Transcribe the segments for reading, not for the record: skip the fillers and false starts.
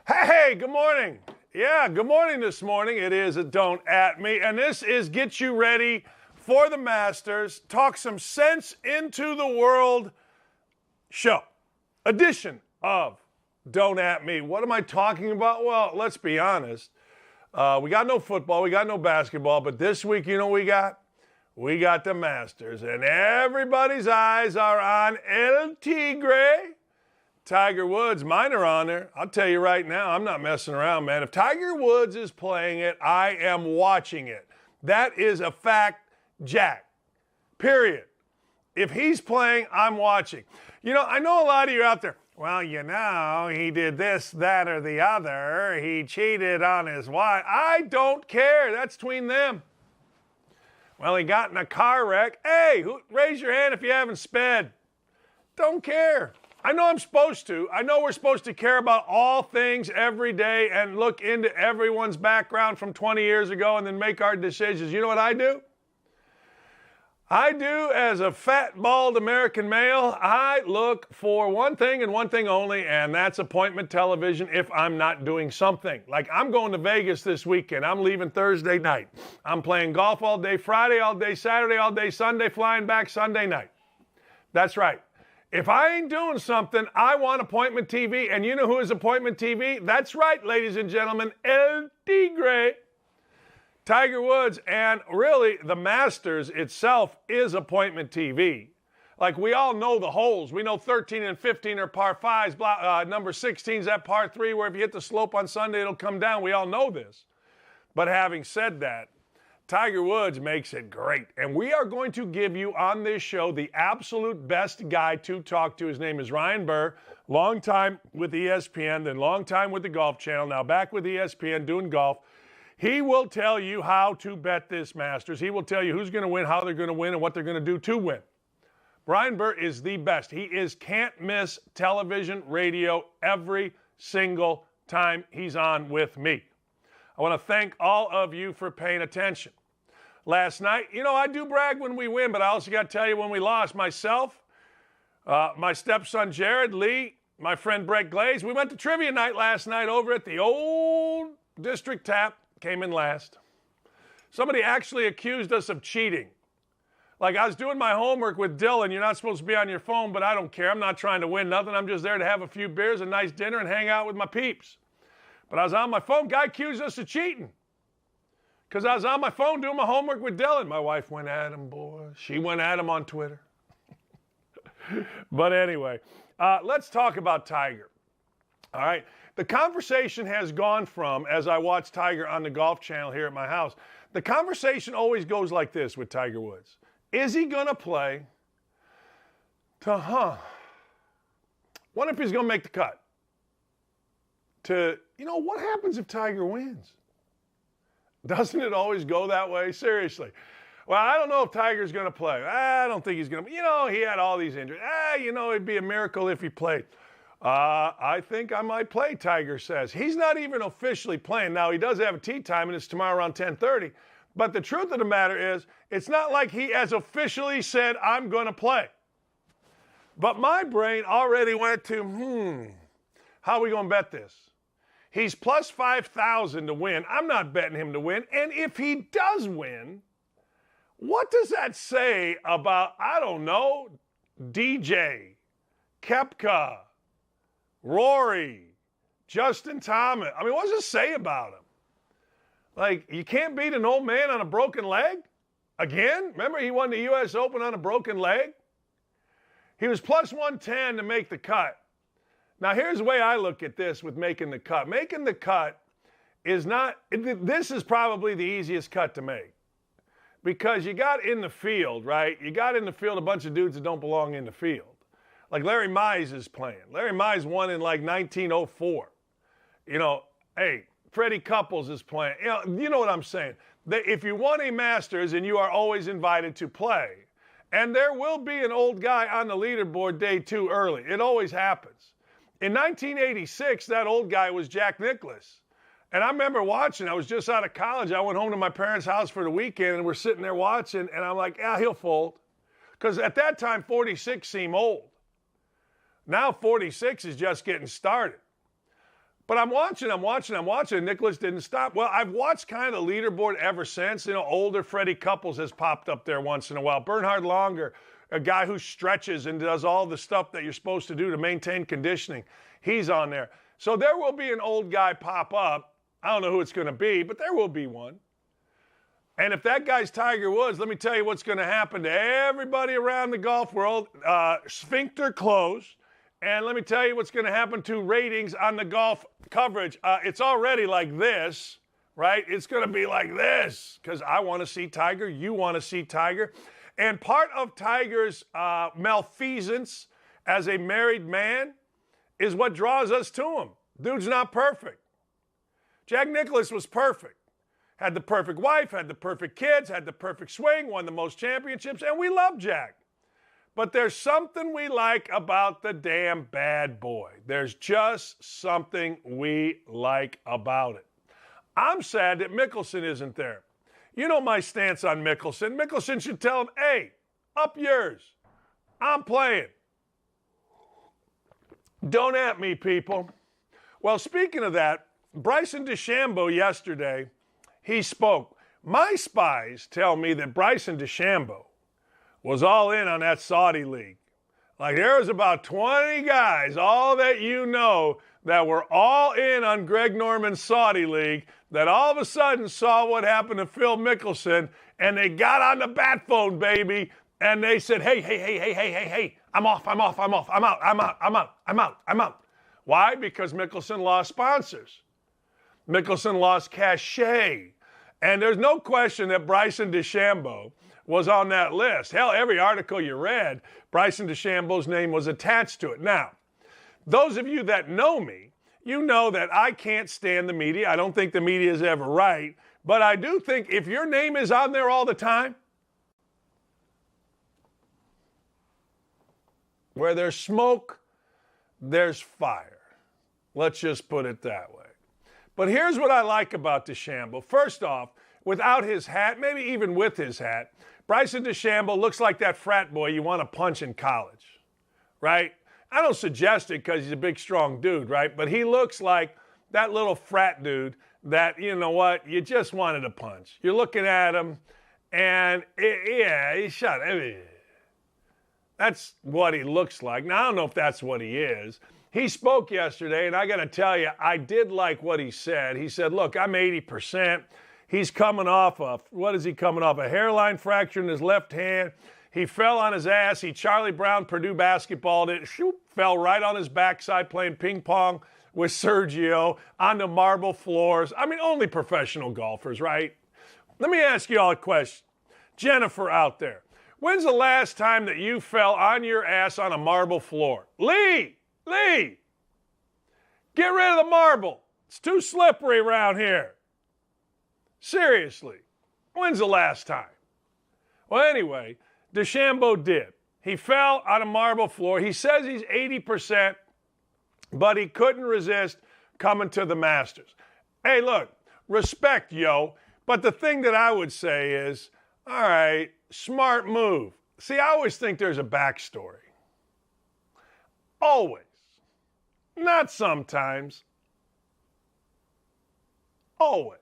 Hey, good morning. Yeah, good morning this morning. It is a Don't At Me, and this is Get You Ready for the Masters, Talk Some Sense into the World show. Edition of Don't At Me. What am I talking about? Well, let's be honest. We got no football, we got no basketball, but this week, you know what we got? We got the Masters, and everybody's eyes are on El Tigre. Tiger Woods, mine are on there. I'll tell you right now, I'm not messing around, man. If Tiger Woods is playing it, I am watching it. That is a fact, Jack. Period. If he's playing, I'm watching. You know, I know a lot of you out there, well, you know, he did this, that, or the other. He cheated on his wife. I don't care. That's between them. Well, he got in a car wreck. Hey, raise your hand if you haven't sped. Don't care. I know I'm supposed to. I know we're supposed to care about all things every day and look into everyone's background from 20 years ago and then make our decisions. You know what I do? I do as a fat, bald American male. I look for one thing and one thing only, and that's appointment television if I'm not doing something. Like I'm going to Vegas this weekend. I'm leaving Thursday night. I'm playing golf all day, Friday all day, Saturday all day, Sunday flying back Sunday night. That's right. If I ain't doing something, I want appointment TV. And you know who is appointment TV? That's right, ladies and gentlemen, El Tigre. Tiger Woods, and really the Masters itself is appointment TV. Like we all know the holes. We know 13 and 15 are par 5s. Number 16 is at par 3 where if you hit the slope on Sunday, it'll come down. We all know this. But having said that, Tiger Woods makes it great. And we are going to give you on this show the absolute best guy to talk to. His name is Ryan Burr, long time with ESPN, then long time with the Golf Channel, now back with ESPN doing golf. He will tell you how to bet this Masters. He will tell you who's going to win, how they're going to win, and what they're going to do to win. Brian Burr is the best. He is can't miss television, radio every single time he's on with me. I want to thank all of you for paying attention. Last night, you know, I do brag when we win, but I also got to tell you when we lost. Myself, my stepson Jared, Lee, my friend Brett Glaze, we went to trivia night last night over at the old District Tap. Came in last. Somebody actually accused us of cheating. Like I was doing my homework with Dylan. You're not supposed to be on your phone, but I don't care. I'm not trying to win nothing. I'm just there to have a few beers, a nice dinner, and hang out with my peeps. But I was on my phone. Guy accused us of cheating. Because I was on my phone doing my homework with Dylan. My wife went at him, boy. She went at him on Twitter. But anyway, let's talk about Tiger. All right. The conversation has gone from, as I watch Tiger on the Golf Channel here at my house, the conversation always goes like this with Tiger Woods. Is he going to play to, what if he's going to make the cut? To, you know, what happens if Tiger wins? Doesn't it always go that way? Seriously. Well, I don't know if Tiger's going to play. I don't think he's going to. You know, he had all these injuries. You know, it'd be a miracle if he played. I think I might play, Tiger says. He's not even officially playing. Now, he does have a tee time, and it's tomorrow around 10:30. But the truth of the matter is, it's not like he has officially said, I'm going to play. But my brain already went to, how are we going to bet this? He's plus 5,000 to win. I'm not betting him to win. And if he does win, what does that say about, I don't know, DJ, Koepka, Rory, Justin Thomas? I mean, what does it say about him? Like, you can't beat an old man on a broken leg? Again? Remember he won the U.S. Open on a broken leg? He was plus 110 to make the cut. Now, here's the way I look at this with making the cut. Making the cut is not, this is probably the easiest cut to make. Because you got in the field, right? You got in the field a bunch of dudes that don't belong in the field. Like Larry Mize is playing. Larry Mize won in like 1904. You know, hey, Freddie Couples is playing. You know what I'm saying. If you won a Masters and you are always invited to play, and there will be an old guy on the leaderboard day too early. It always happens. In 1986, that old guy was Jack Nicklaus. And I remember watching. I was just out of college. I went home to my parents' house for the weekend, and we're sitting there watching, and I'm like, yeah, he'll fold. Because at that time, 46 seemed old. Now 46 is just getting started. But I'm watching. Nicklaus didn't stop. Well, I've watched kind of the leaderboard ever since. Older Freddie Couples has popped up there once in a while. Bernhard Longer, a guy who stretches and does all the stuff that you're supposed to do to maintain conditioning. He's on there. So there will be an old guy pop up. I don't know who it's going to be, but there will be one. And if that guy's Tiger Woods, let me tell you what's going to happen to everybody around the golf world. Sphincter closed. And let me tell you what's going to happen to ratings on the golf coverage. It's already like this, right? It's going to be like this because I want to see Tiger. You want to see Tiger. And part of Tiger's malfeasance as a married man is what draws us to him. Dude's not perfect. Jack Nicklaus was perfect. Had the perfect wife, had the perfect kids, had the perfect swing, won the most championships, and we love Jack. But there's something we like about the damn bad boy. There's just something we like about it. I'm sad that Mickelson isn't there. You know my stance on Mickelson. Mickelson should tell him, hey, up yours. I'm playing. Don't at me, people. Well, speaking of that, Bryson DeChambeau yesterday, he spoke. My spies tell me that Bryson DeChambeau was all in on that Saudi league. Like there was about 20 guys, all that you know, that were all in on Greg Norman's Saudi league, that all of a sudden saw what happened to Phil Mickelson, and they got on the bat phone, baby, and they said, hey, I'm out. Why? Because Mickelson lost sponsors. Mickelson lost cachet. And there's no question that Bryson DeChambeau was on that list. Hell, every article you read, Bryson DeChambeau's name was attached to it. Now, those of you that know me, you know that I can't stand the media. I don't think the media is ever right. But I do think if your name is on there all the time, where there's smoke, there's fire. Let's just put it that way. But here's what I like about DeChambeau. First off, without his hat, maybe even with his hat, Bryson DeChambeau looks like that frat boy you want to punch in college, right? I don't suggest it because he's a big, strong dude, right? But he looks like that little frat dude that, you know what, you just wanted to punch. You're looking at him, and he's shot. That's what he looks like. Now, I don't know if that's what he is. He spoke yesterday, and I got to tell you, I did like what he said. He said, look, I'm 80%. He's coming off what is he coming off? A hairline fracture in his left hand. He fell on his ass. He Charlie Brown Purdue basketballed it. Fell right on his backside playing ping pong with Sergio on the marble floors. I mean, only professional golfers, right? Let me ask you all a question. Jennifer out there, when's the last time that you fell on your ass on a marble floor? Lee, get rid of the marble. It's too slippery around here. Seriously, when's the last time? Well, anyway, DeChambeau did. He fell on a marble floor. He says he's 80%, but he couldn't resist coming to the Masters. Hey, look, respect, yo. But the thing that I would say is, all right, smart move. See, I always think there's a backstory. Always. Not sometimes. Always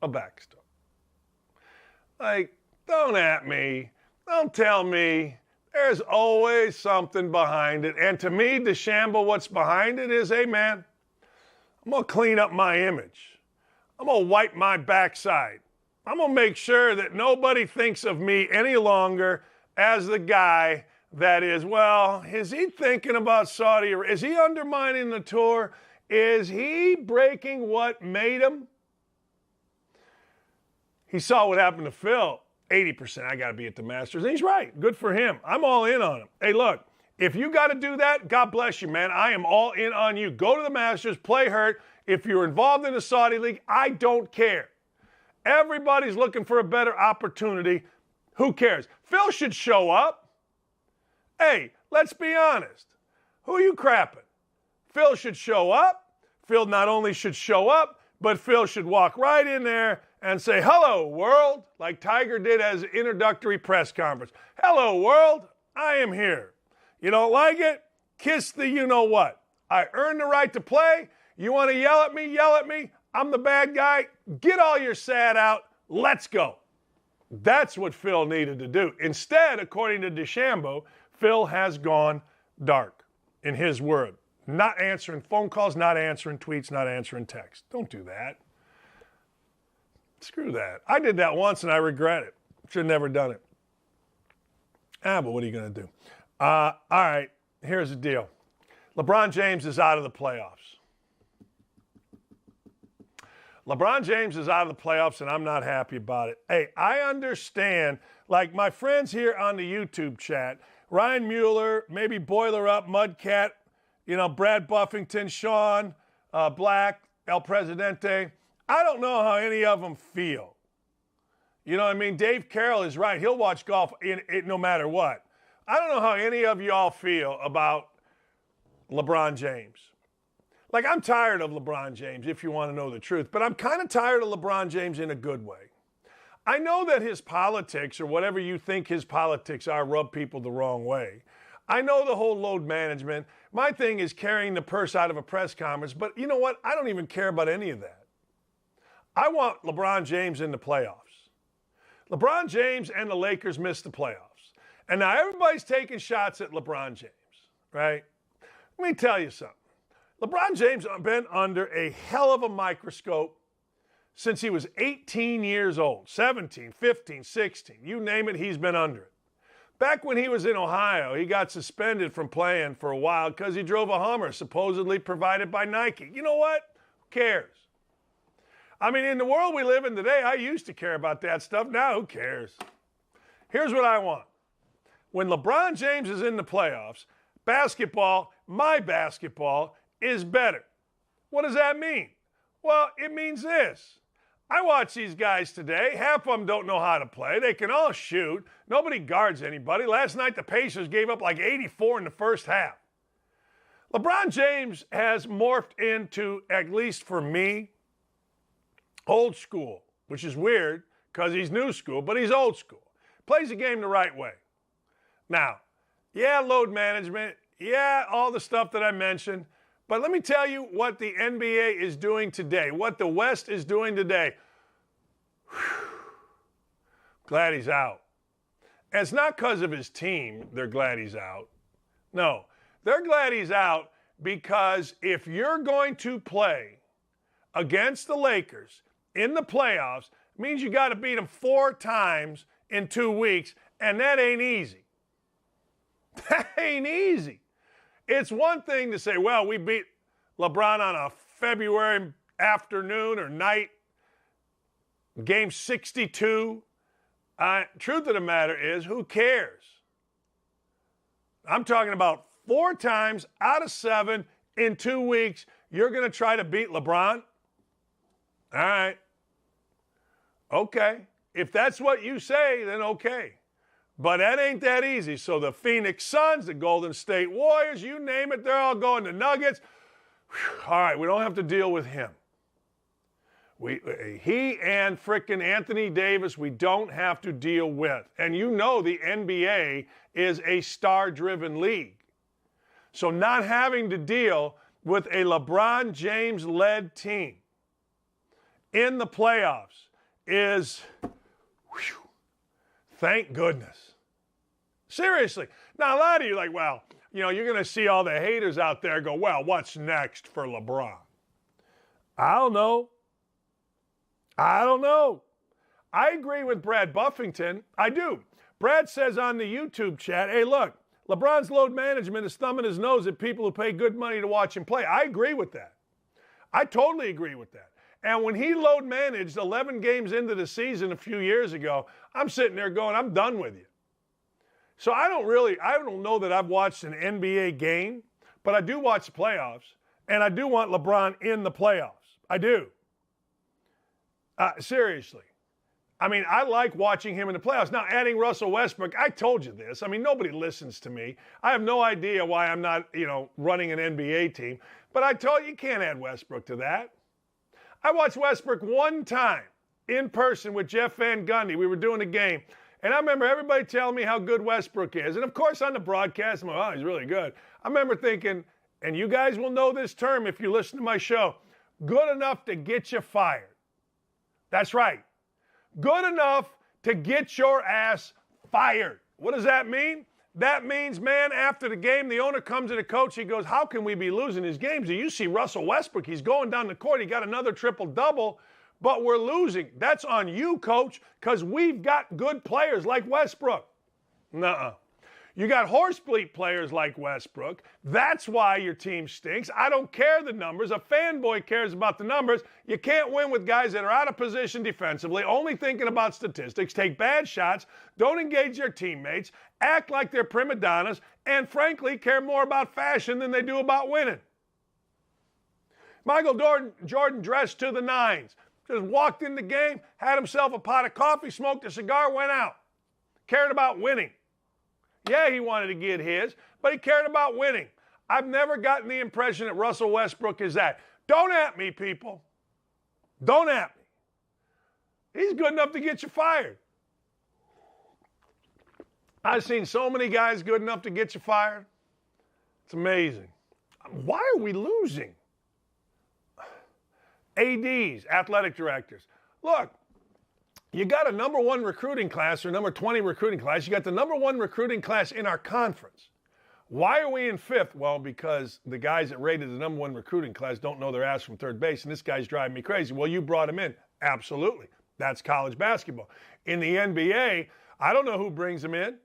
a backstory. Like, don't at me. Don't tell me. There's always something behind it. And to me, DeChambeau, what's behind it is, hey, man, I'm going to clean up my image. I'm going to wipe my backside. I'm going to make sure that nobody thinks of me any longer as the guy that is, well, is he thinking about Saudi Arabia? Is he undermining the tour? Is he breaking what made him? He saw what happened to Phil. 80%, I got to be at the Masters. And he's right. Good for him. I'm all in on him. Hey, look, if you got to do that, God bless you, man. I am all in on you. Go to the Masters, play hurt. If you're involved in the Saudi League, I don't care. Everybody's looking for a better opportunity. Who cares? Phil should show up. Hey, let's be honest. Who are you crapping? Phil should show up. Phil not only should show up, but Phil should walk right in there and say, hello, world, like Tiger did as an introductory press conference. Hello, world, I am here. You don't like it? Kiss the you-know-what. I earned the right to play. You want to yell at me? Yell at me. I'm the bad guy. Get all your sad out. Let's go. That's what Phil needed to do. Instead, according to DeChambeau, Phil has gone dark, in his word. Not answering phone calls, not answering tweets, not answering texts. Don't do that. Screw that. I did that once and I regret it. Should have never done it. But what are you going to do? All right, here's the deal. LeBron James is out of the playoffs. LeBron James is out of the playoffs, and I'm not happy about it. Hey, I understand, like my friends here on the YouTube chat, Ryan Mueller, maybe Boiler Up, Mudcat, Brad Buffington, Sean, Black, El Presidente. I don't know how any of them feel. You know what I mean? Dave Carroll is right. He'll watch golf no matter what. I don't know how any of y'all feel about LeBron James. Like, I'm tired of LeBron James, if you want to know the truth. But I'm kind of tired of LeBron James in a good way. I know that his politics, or whatever you think his politics are, rub people the wrong way. I know the whole load management. My thing is carrying the purse out of a press conference. But you know what? I don't even care about any of that. I want LeBron James in the playoffs. LeBron James and the Lakers missed the playoffs. And now everybody's taking shots at LeBron James, right? Let me tell you something. LeBron James has been under a hell of a microscope since he was 18 years old, 17, 15, 16. You name it, he's been under it. Back when he was in Ohio, he got suspended from playing for a while because he drove a Hummer supposedly provided by Nike. You know what? Who cares? I mean, in the world we live in today, I used to care about that stuff. Now, who cares? Here's what I want. When LeBron James is in the playoffs, basketball, my basketball, is better. What does that mean? Well, it means this. I watch these guys today. Half of them don't know how to play. They can all shoot. Nobody guards anybody. Last night, the Pacers gave up like 84 in the first half. LeBron James has morphed into, at least for me, old school, which is weird because he's new school, but he's old school. Plays the game the right way. Now, yeah, load management, yeah, all the stuff that I mentioned, but let me tell you what the NBA is doing today, what the West is doing today. Whew. Glad he's out. And it's not because of his team they're glad he's out. No, they're glad he's out because if you're going to play against the Lakers in the playoffs, it means you got to beat them 4 times in 2 weeks, and that ain't easy. That ain't easy. It's one thing to say, well, we beat LeBron on a February afternoon or night, game 62. Truth of the matter is, who cares? I'm talking about 4 times out of 7 in 2 weeks, you're going to try to beat LeBron? All right. Okay. If that's what you say, then okay. But that ain't that easy. So the Phoenix Suns, the Golden State Warriors, you name it, they're all going to Nuggets. Whew. All right, we don't have to deal with him. He and frickin' Anthony Davis, we don't have to deal with. And you know the NBA is a star-driven league. So not having to deal with a LeBron James-led team in the playoffs is, whew, thank goodness. Seriously. Now, a lot of you are like, well, you're going to see all the haters out there go, well, what's next for LeBron? I don't know. I agree with Brad Buffington. I do. Brad says on the YouTube chat, hey, look, LeBron's load management is thumbing his nose at people who pay good money to watch him play. I agree with that. I totally agree with that. And when he load managed 11 games into the season a few years ago, I'm sitting there going, I'm done with you. So I don't know that I've watched an NBA game, but I do watch the playoffs, and I do want LeBron in the playoffs. I do. Seriously. I mean, I like watching him in the playoffs. Now, adding Russell Westbrook, I told you this. I mean, nobody listens to me. I have no idea why I'm not, running an NBA team. But I told you can't add Westbrook to that. I watched Westbrook one time in person with Jeff Van Gundy. We were doing a game. And I remember everybody telling me how good Westbrook is. And, of course, on the broadcast, I'm like, oh, he's really good. I remember thinking, and you guys will know this term if you listen to my show, good enough to get you fired. That's right. Good enough to get your ass fired. What does that mean? That means, man, after the game, the owner comes to the coach. He goes, how can we be losing these games? Do you see Russell Westbrook? He's going down the court. He got another triple-double, but we're losing. That's on you, coach, because we've got good players like Westbrook. Nuh-uh. You got horse-bleep players like Westbrook. That's why your team stinks. I don't care the numbers. A fanboy cares about the numbers. You can't win with guys that are out of position defensively, only thinking about statistics, take bad shots, don't engage their teammates, act like they're prima donnas, and frankly care more about fashion than they do about winning. Michael Jordan dressed to the nines. Just walked in the game, had himself a pot of coffee, smoked a cigar, went out. Cared about winning. Yeah, he wanted to get his, but he cared about winning. I've never gotten the impression that Russell Westbrook is that. Don't at me, people. Don't at me. He's good enough to get you fired. I've seen so many guys good enough to get you fired. It's amazing. Why are we losing? ADs, athletic directors. Look, you got a number 1 recruiting class or number 20 recruiting class. You got the number 1 recruiting class in our conference. Why are we in 5th? Well, because the guys that rated the number 1 recruiting class don't know their ass from third base, and this guy's driving me crazy. Well, you brought him in. Absolutely. That's college basketball. In the NBA, I don't know who brings him in.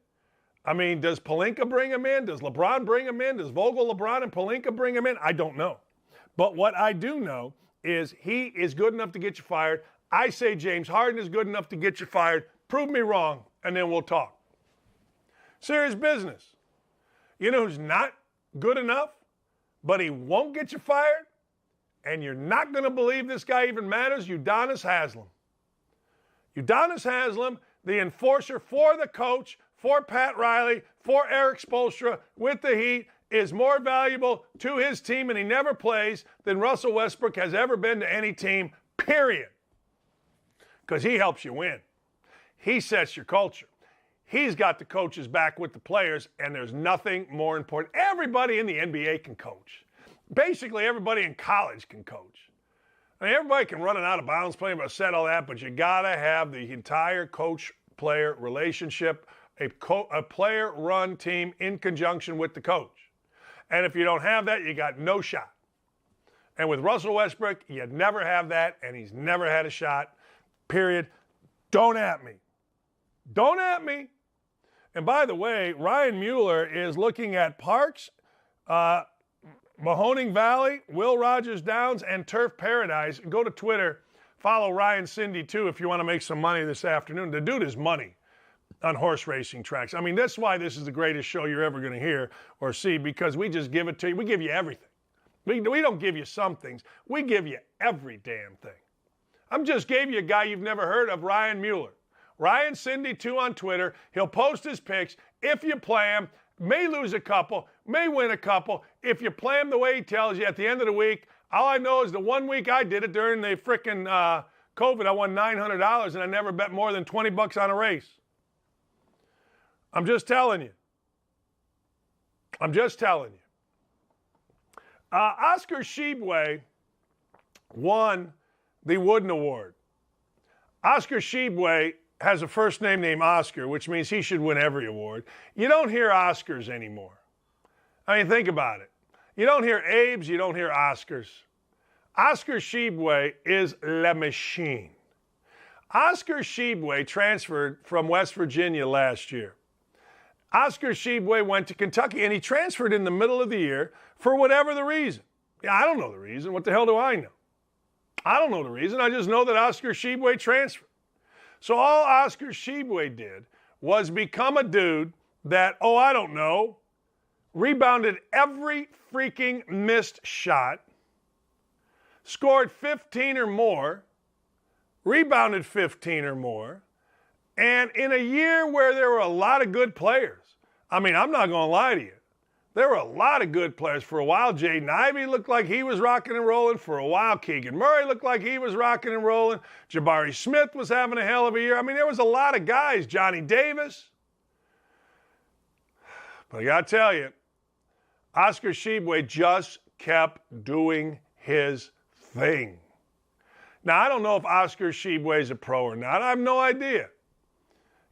I mean, does Pelinka bring him in? Does LeBron bring him in? Does Vogel, LeBron, and Pelinka bring him in? I don't know. But what I do know is he is good enough to get you fired. I say James Harden is good enough to get you fired. Prove me wrong, and then we'll talk. Serious business. You know who's not good enough, but he won't get you fired? And you're not going to believe this guy even matters? Udonis Haslam. Udonis Haslam, the enforcer for the coach, for Pat Riley, for Eric Spoelstra with the Heat, is more valuable to his team, and he never plays, than Russell Westbrook has ever been to any team, period. Because he helps you win. He sets your culture. He's got the coaches back with the players, and there's nothing more important. Everybody in the NBA can coach. Basically, everybody in college can coach. I mean, everybody can run an out-of-bounds play, but set all that, but you got to have the entire coach-player relationship, a player-run team in conjunction with the coach. And if you don't have that, you got no shot. And with Russell Westbrook, you never have that, and he's never had a shot. Period. Don't at me. Don't at me. And by the way, Ryan Mueller is looking at Parks, Mahoning Valley, Will Rogers Downs, and Turf Paradise. Go to Twitter. Follow Ryan Cindy, too, if you want to make some money this afternoon. The dude is money on horse racing tracks. I mean, that's why this is the greatest show you're ever going to hear or see, because we just give it to you. We give you everything. We don't give you some things. We give you every damn thing. I just gave you a guy you've never heard of, Ryan Mueller. Ryan Cindy 2 on Twitter. He'll post his picks. If you play him, may lose a couple, may win a couple. If you play him the way he tells you at the end of the week, all I know is the 1 week I did it during the frickin' COVID, I won $900 and I never bet more than $20 on a race. I'm just telling you. I'm just telling you. Oscar Tshiebwe won the Wooden Award. Oscar Tshiebwe has a first name named Oscar, which means he should win every award. You don't hear Oscars anymore. I mean, think about it. You don't hear Abes, you don't hear Oscars. Oscar Tshiebwe is La Machine. Oscar Tshiebwe transferred from West Virginia last year. Oscar Tshiebwe went to Kentucky, and he transferred in the middle of the year for whatever the reason. Yeah, I don't know the reason. What the hell do I know? I don't know the reason. I just know that Oscar Tshiebwe transferred. So all Oscar Tshiebwe did was become a dude that, I don't know, rebounded every freaking missed shot, scored 15 or more, rebounded 15 or more, and in a year where there were a lot of good players, I mean, I'm not going to lie to you, there were a lot of good players. For a while, Jaden Ivey looked like he was rocking and rolling. For a while, Keegan Murray looked like he was rocking and rolling. Jabari Smith was having a hell of a year. I mean, there was a lot of guys. Johnny Davis. But I got to tell you, Oscar Tshiebwe just kept doing his thing. Now, I don't know if Oscar Tshiebwe is a pro or not. I have no idea.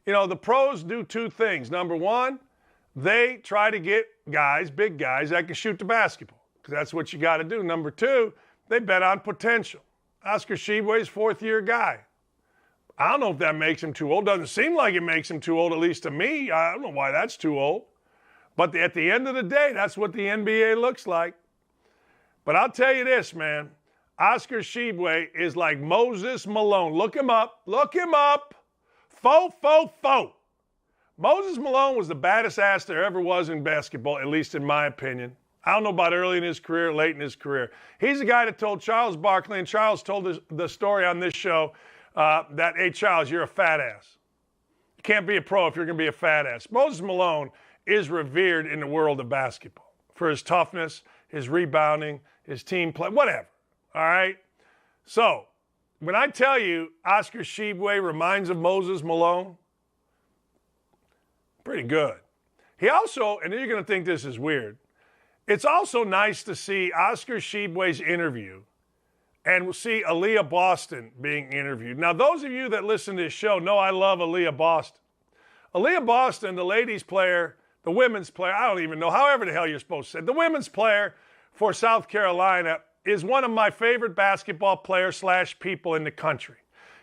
You know, the pros do two things. Number one, they try to get guys, big guys, that can shoot the basketball, because that's what you got to do. Number two, they bet on potential. Oscar Tshiebwe's fourth-year guy. I don't know if that makes him too old. Doesn't seem like it makes him too old, at least to me. I don't know why that's too old. But at the end of the day, that's what the NBA looks like. But I'll tell you this, man. Oscar Tshiebwe is like Moses Malone. Look him up. Look him up. Faux. Moses Malone was the baddest ass there ever was in basketball, at least in my opinion. I don't know about early in his career, late in his career. He's the guy that told Charles Barkley, and Charles told the story on this show that, hey, Charles, you're a fat ass. You can't be a pro if you're going to be a fat ass. Moses Malone is revered in the world of basketball for his toughness, his rebounding, his team play, whatever. All right? So, when I tell you Oscar Tshiebwe reminds of Moses Malone, pretty good. He also, and you're going to think this is weird, it's also nice to see Oscar Tshiebwe's interview and we'll see Aaliyah Boston being interviewed. Now, those of you that listen to this show know I love Aaliyah Boston. Aaliyah Boston, the ladies player, the women's player, I don't even know, however the hell you're supposed to say it, the women's player for South Carolina is one of my favorite basketball players / people in the country.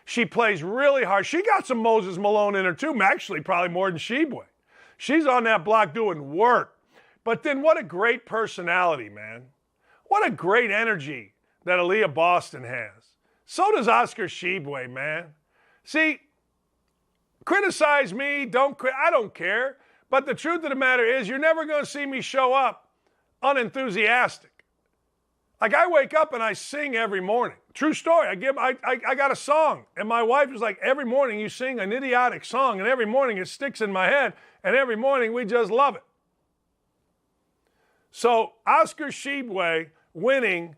She plays really hard. She got some Moses Malone in her too, actually probably more than Tshiebwe. She's on that block doing work. But then what a great personality, man. What a great energy that Aaliyah Boston has. So does Oscar Tshiebwe, man. See, criticize me, I don't care. But the truth of the matter is you're never going to see me show up unenthusiastic. Like, I wake up and I sing every morning. True story. I got a song. And my wife was like, every morning you sing an idiotic song. And every morning it sticks in my head. And every morning we just love it. So Oscar Tshiebwe winning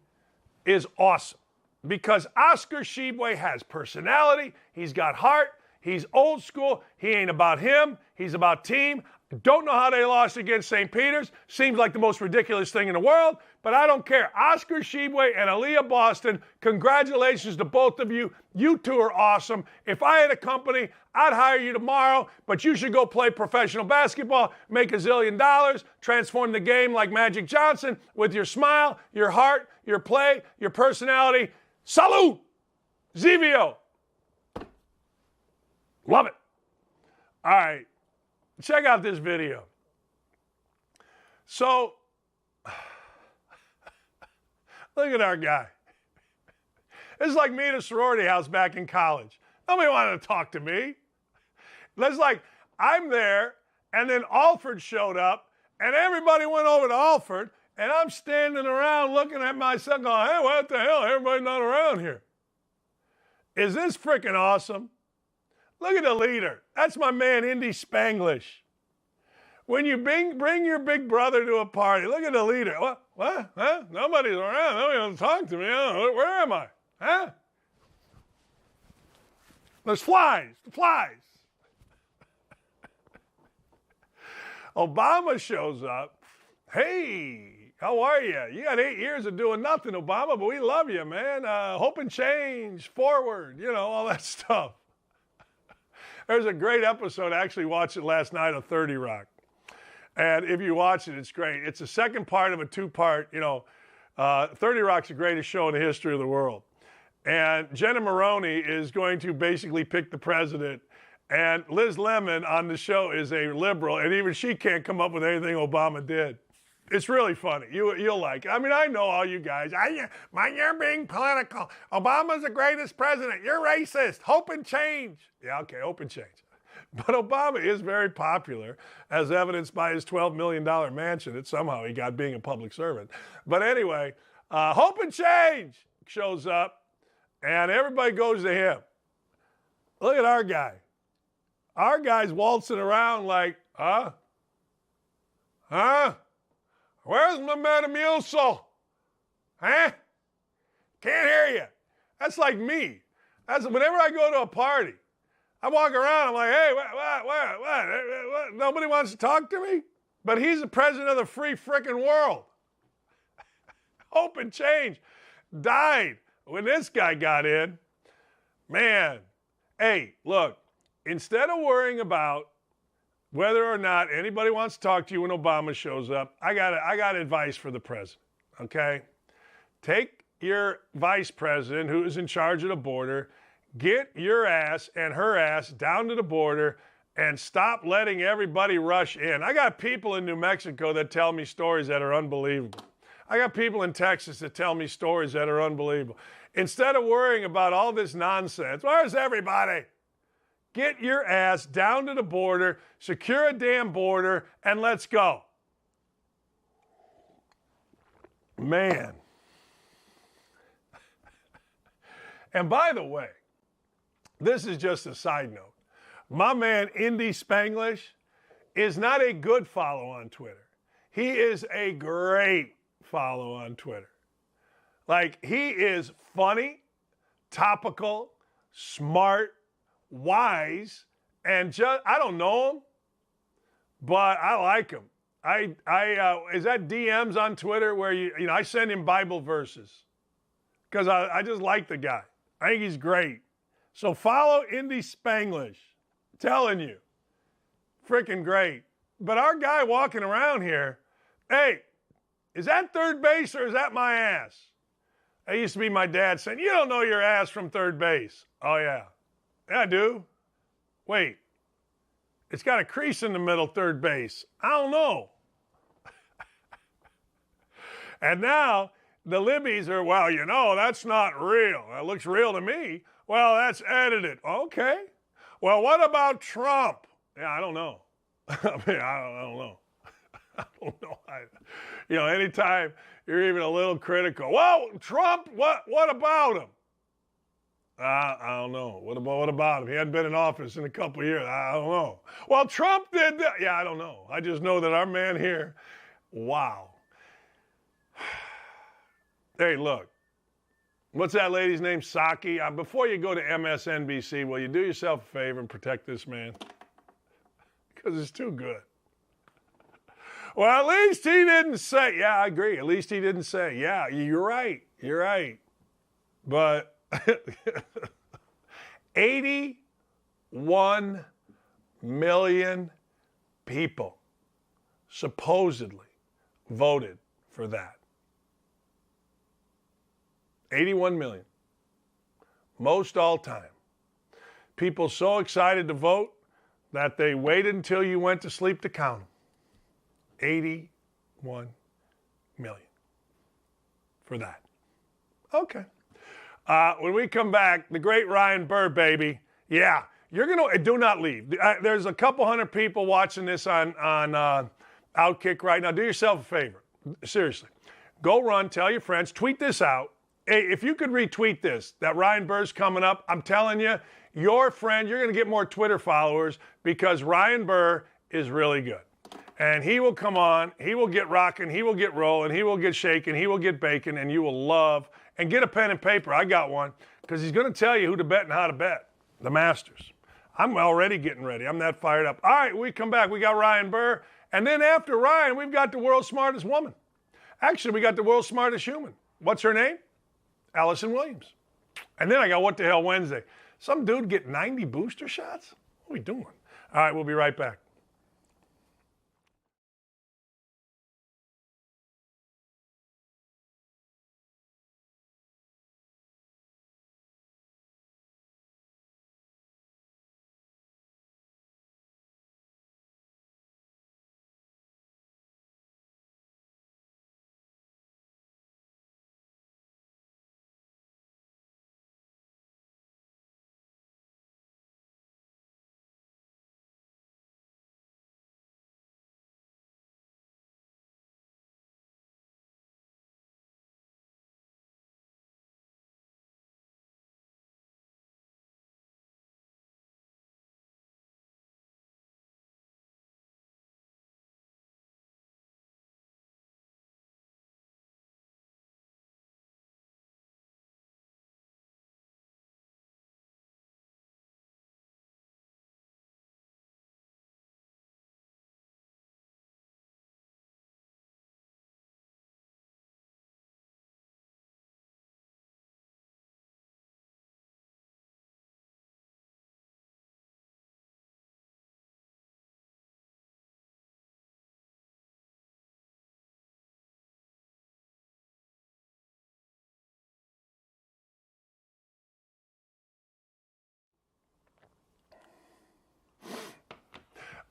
is awesome. Because Oscar Tshiebwe has personality. He's got heart. He's old school. He ain't about him. He's about team. Don't know how they lost against St. Peter's. Seems like the most ridiculous thing in the world, but I don't care. Oscar Tshiebwe and Aaliyah Boston, congratulations to both of you. You two are awesome. If I had a company, I'd hire you tomorrow, but you should go play professional basketball, make $1 zillion, transform the game like Magic Johnson with your smile, your heart, your play, your personality. Salute! Zivio! Love it. All right. Check out this video. So, look at our guy. It's like me at a sorority house back in college. Nobody wanted to talk to me. It's like I'm there, and then Alford showed up, and everybody went over to Alford, and I'm standing around looking at myself going, hey, what the hell? Everybody's not around here. Is this freaking awesome? Look at the leader. That's my man, Indy Spanglish. When you bring your big brother to a party, look at the leader. What? Huh? Nobody's around. Nobody wants to talk to me. Where am I? Huh? There's flies. The flies. Obama shows up. Hey, how are you? You got 8 years of doing nothing, Obama, but we love you, man. Hope and change, forward, all that stuff. There's a great episode. I actually watched it last night of 30 Rock. And if you watch it, it's great. It's the second part of a two-part, 30 Rock's the greatest show in the history of the world. And Jenna Maroney is going to basically pick the president. And Liz Lemon on the show is a liberal, and even she can't come up with anything Obama did. It's really funny. You'll like it. I mean, I know all you guys. You're being political. Obama's the greatest president. You're racist. Hope and change. Yeah, okay, hope and change. But Obama is very popular, as evidenced by his $12 million mansion that somehow he got being a public servant. But anyway, hope and change shows up, and everybody goes to him. Look at our guy. Our guy's waltzing around like, huh? Where's my Metamucil? Huh? Can't hear you. That's like me. That's whenever I go to a party, I walk around, I'm like, hey, what? Nobody wants to talk to me? But he's the president of the free frickin' world. Hope and change died when this guy got in. Man, hey, look, instead of worrying about whether or not anybody wants to talk to you when Obama shows up, I got advice for the president, okay? Take your vice president, who is in charge of the border, get your ass and her ass down to the border and stop letting everybody rush in. I got people in New Mexico that tell me stories that are unbelievable. I got people in Texas that tell me stories that are unbelievable. Instead of worrying about all this nonsense, where's everybody? Get your ass down to the border, secure a damn border, and let's go. Man. And by the way, this is just a side note. My man, Indy Spanglish, is not a good follow on Twitter. He is a great follow on Twitter. Like, he is funny, topical, smart, wise, and just, I don't know him, but I like him. Is that DMs on Twitter where I send him Bible verses because I just like the guy. I think he's great. So follow Indy Spanglish. Telling you. Freaking great. But our guy walking around here, hey, is that third base or is that my ass? That used to be my dad saying, you don't know your ass from third base. Oh, yeah. Yeah, I do. Wait. It's got a crease in the middle, third base. I don't know. And now the libbies are, well, that's not real. That looks real to me. Well, that's edited. Okay. Well, what about Trump? Yeah, I don't know. I mean, I don't know. I don't know. Anytime you're even a little critical. Well, Trump, what about him? I don't know. What about him? He hadn't been in office in a couple of years. I don't know. Well, Trump did that. Yeah, I don't know. I just know that our man here, wow. Hey, look. What's that lady's name? Psaki. Before you go to MSNBC, will you do yourself a favor and protect this man? Because it's too good. Well, at least he didn't say. Yeah, I agree. At least he didn't say. Yeah, you're right. You're right. But 81 million people supposedly voted for that. 81 million. Most all time. People so excited to vote that they waited until you went to sleep to count them. 81 million for that. Okay. When we come back, the great Ryan Burr, baby. Yeah, you're going to, do not leave. There's a couple hundred people watching this on Outkick right now. Do yourself a favor. Seriously. Go run, tell your friends, tweet this out. Hey, if you could retweet this, that Ryan Burr's coming up, I'm telling you, your friend, you're going to get more Twitter followers because Ryan Burr is really good. And he will come on, he will get rocking, he will get rolling, he will get shaking, he will get baking, and you will love. And get a pen and paper. I got one because he's going to tell you who to bet and how to bet. The Masters. I'm already getting ready. I'm that fired up. All right, we come back. We got Ryan Burr. And then after Ryan, we've got the world's smartest woman. Actually, we got the world's smartest human. What's her name? Allison Williams. And then I got What the Hell Wednesday. Some dude get 90 booster shots? What are we doing? All right, we'll be right back.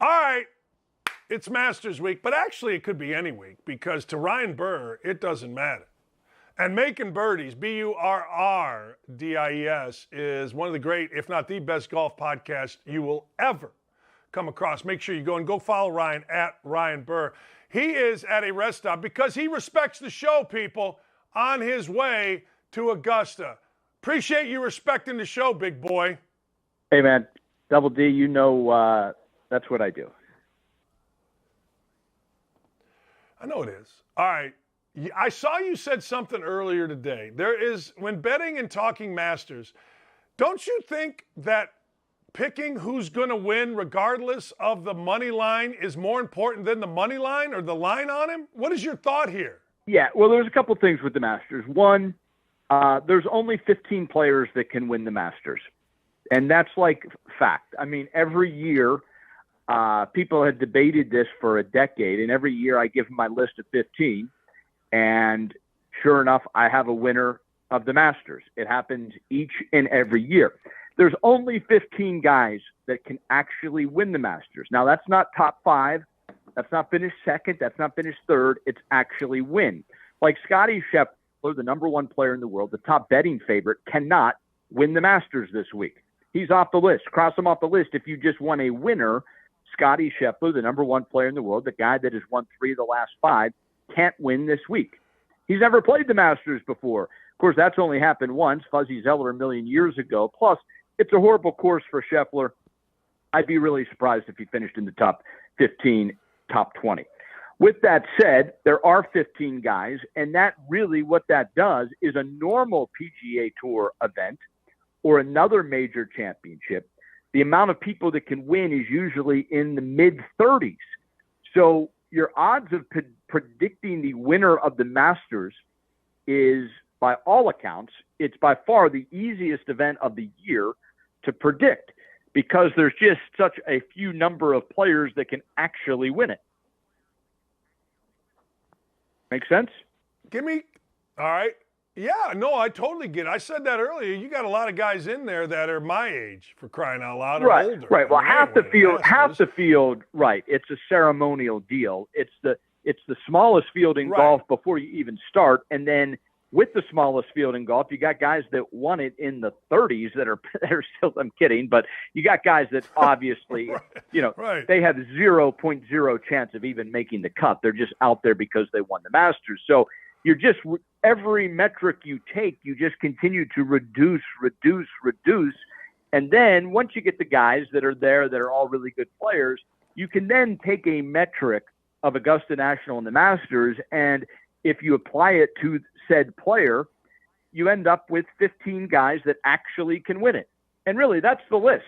All right. It's Masters week, but actually it could be any week because to Ryan Burr, it doesn't matter. And Making Birdies, Burrdies, is one of the great, if not the best golf podcast you will ever come across. Make sure you go follow Ryan at Ryan Burr. He is at a rest stop because he respects the show, people, on his way to Augusta. Appreciate you respecting the show, big boy. Hey, man. Double D, you know that's what I do. I know it is. All right. I saw you said something earlier today. There is, when betting and talking Masters, don't you think that picking who's going to win regardless of the money line is more important than the money line or the line on him? What is your thought here? Yeah, well, there's a couple things with the Masters. One, there's only 15 players that can win the Masters. And that's like fact. I mean, every year, people had debated this for a decade, and every year I give them my list of 15, and sure enough, I have a winner of the Masters. It happens each and every year. There's only 15 guys that can actually win the Masters. Now, that's not top 5. That's not finish second. That's not finish third. It's actually win. Like Scottie Scheffler, the number 1 player in the world, the top betting favorite, cannot win the Masters this week. He's off the list. Cross him off the list. If you just want a winner, Scottie Scheffler, the number 1 player in the world, the guy that has won 3 of the last 5, can't win this week. He's never played the Masters before. Of course, that's only happened once, Fuzzy Zeller a million years ago. Plus, it's a horrible course for Scheffler. I'd be really surprised if he finished in the top 15, top 20. With that said, there are 15 guys, and that really what that does is a normal PGA Tour event or another major championship. The amount of people that can win is usually in the mid-30s. So your odds of predicting the winner of the Masters is, by all accounts, it's by far the easiest event of the year to predict because there's just such a few number of players that can actually win it. Make sense? All right. Yeah, no, I totally get it. I said that earlier. You got a lot of guys in there that are my age, for crying out loud, or older. Right. Well, half the field. Right. It's a ceremonial deal. It's the smallest field in golf before you even start, and then with the smallest field in golf, you got guys that won it in the 30s that are still. I'm kidding, but you got guys that obviously, they have 0.0 chance of even making the cut. They're just out there because they won the Masters. So you're just every metric you take, you just continue to reduce. And then once you get the guys that are there that are all really good players, you can then take a metric of Augusta National and the Masters, and if you apply it to said player, you end up with 15 guys that actually can win it. And really, that's the list.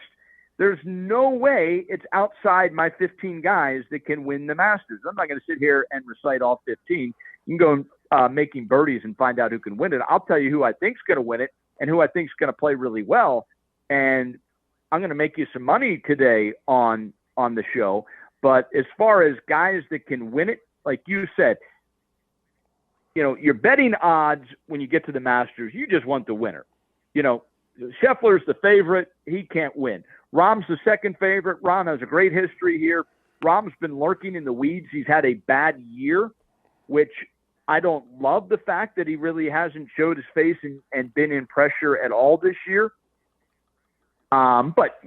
There's no way it's outside my 15 guys that can win the Masters. I'm not going to sit here and recite all 15. You can go Making Birdies and find out who can win it. I'll tell you who I think's going to win it and who I think's going to play really well. And I'm going to make you some money today on the show. But as far as guys that can win it, like you said, your betting odds when you get to the Masters, you just want the winner. Scheffler's the favorite. He can't win. Rahm's the second favorite. Rahm has a great history here. Rahm's been lurking in the weeds. He's had a bad year, which I don't love the fact that he really hasn't showed his face and been in pressure at all this year. But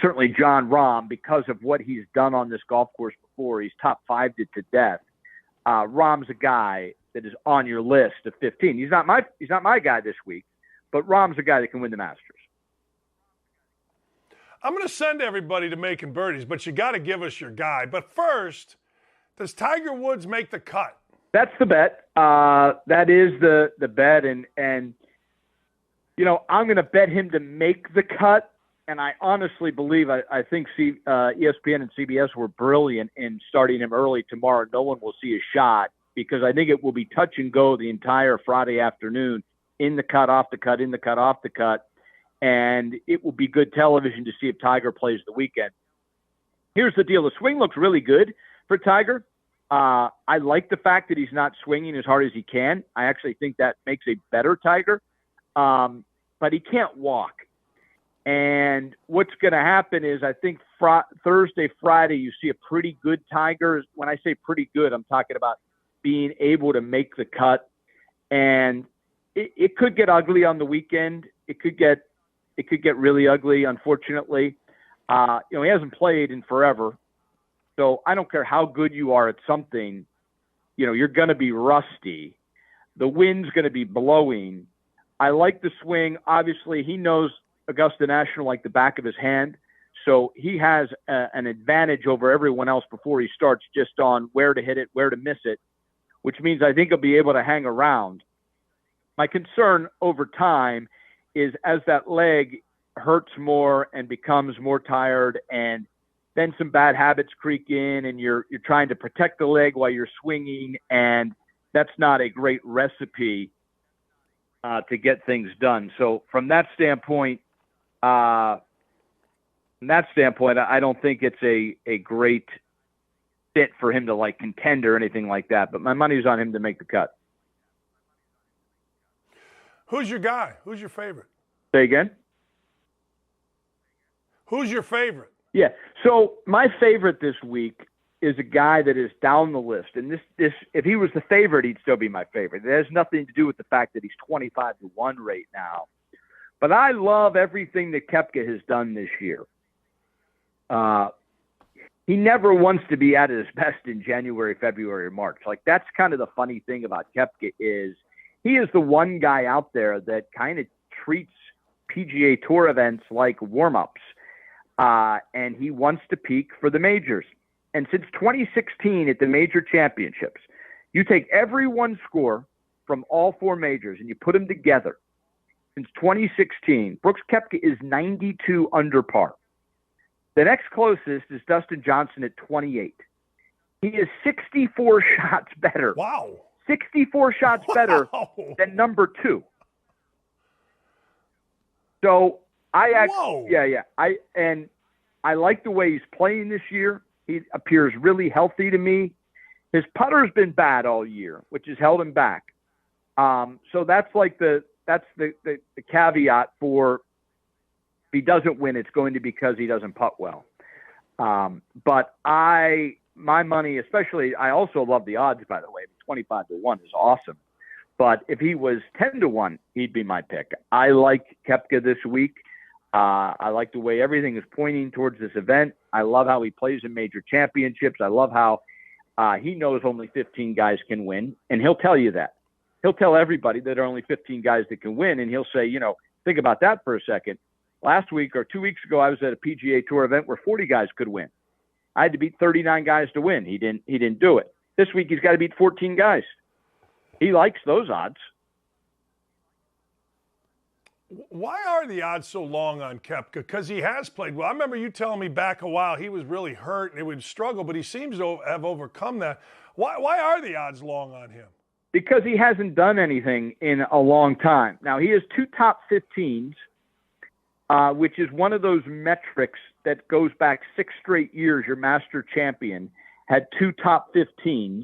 certainly Jon Rahm, because of what he's done on this golf course before, he's top 5'd to death. Rahm's a guy that is on your list of 15. He's not my guy this week, but Rahm's a guy that can win the Masters. I'm going to send everybody to Making Birdies, but you got to give us your guy. But first, does Tiger Woods make the cut? That's the bet. That is the bet, and I'm going to bet him to make the cut. And I honestly believe I think ESPN and CBS were brilliant in starting him early tomorrow. No one will see a shot because I think it will be touch and go the entire Friday afternoon, in the cut, off the cut, in the cut, off the cut. And it will be good television to see if Tiger plays the weekend. Here's the deal. The swing looks really good for Tiger. I like the fact that he's not swinging as hard as he can. I actually think that makes a better Tiger. But he can't walk. And what's going to happen is I think Thursday, Friday, you see a pretty good Tiger. When I say pretty good, I'm talking about being able to make the cut. And it could get ugly on the weekend. It could get really ugly, unfortunately. He hasn't played in forever. So I don't care how good you are at something, you're going to be rusty. The wind's going to be blowing. I like the swing. Obviously, he knows Augusta National like the back of his hand. So he has an advantage over everyone else before he starts just on where to hit it, where to miss it, which means I think he'll be able to hang around. My concern over time is as that leg hurts more and becomes more tired, and then some bad habits creep in, and you're trying to protect the leg while you're swinging, and that's not a great recipe to get things done. So from that standpoint, I don't think it's a great fit for him to like contend or anything like that. But my money's on him to make the cut. Who's your guy? Who's your favorite? Say again? Who's your favorite? Yeah. So my favorite this week is a guy that is down the list. And this if he was the favorite, he'd still be my favorite. It has nothing to do with the fact that he's 25-1 right now. But I love everything that Koepka has done this year. He never wants to be at his best in January, February, or March. Like, that's kind of the funny thing about Koepka is he is the one guy out there that kind of treats PGA Tour events like warm-ups. And he wants to peak for the majors. And since 2016 at the major championships, you take every one score from all four majors and you put them together. Since 2016, Brooks Koepka is 92 under par. The next closest is Dustin Johnson at 28. He is 64 shots better. Wow. 64 shots better than number two. So I like the way he's playing this year. He appears really healthy to me. His putter's been bad all year, which has held him back. So that's like the caveat for if he doesn't win, it's going to be because he doesn't putt well. But my money, especially, I also love the odds, by the way. 25-1 is awesome. But if he was 10-1, he'd be my pick. I like Koepka this week. I like the way everything is pointing towards this event. I love how he plays in major championships. I love how he knows only 15 guys can win, and he'll tell you that. He'll tell everybody that there are only 15 guys that can win, and he'll say, think about that for a second. Last week or 2 weeks ago, I was at a PGA Tour event where 40 guys could win. I had to beat 39 guys to win. He didn't do it. This week he's got to beat 14 guys. He likes those odds. Why are the odds so long on Koepka? Because he has played well. I remember you telling me back a while he was really hurt and he would struggle, but he seems to have overcome that. Why are the odds long on him? Because he hasn't done anything in a long time. Now, he has two top 15s, which is one of those metrics that goes back 6 straight years. Your master champion had two top 15s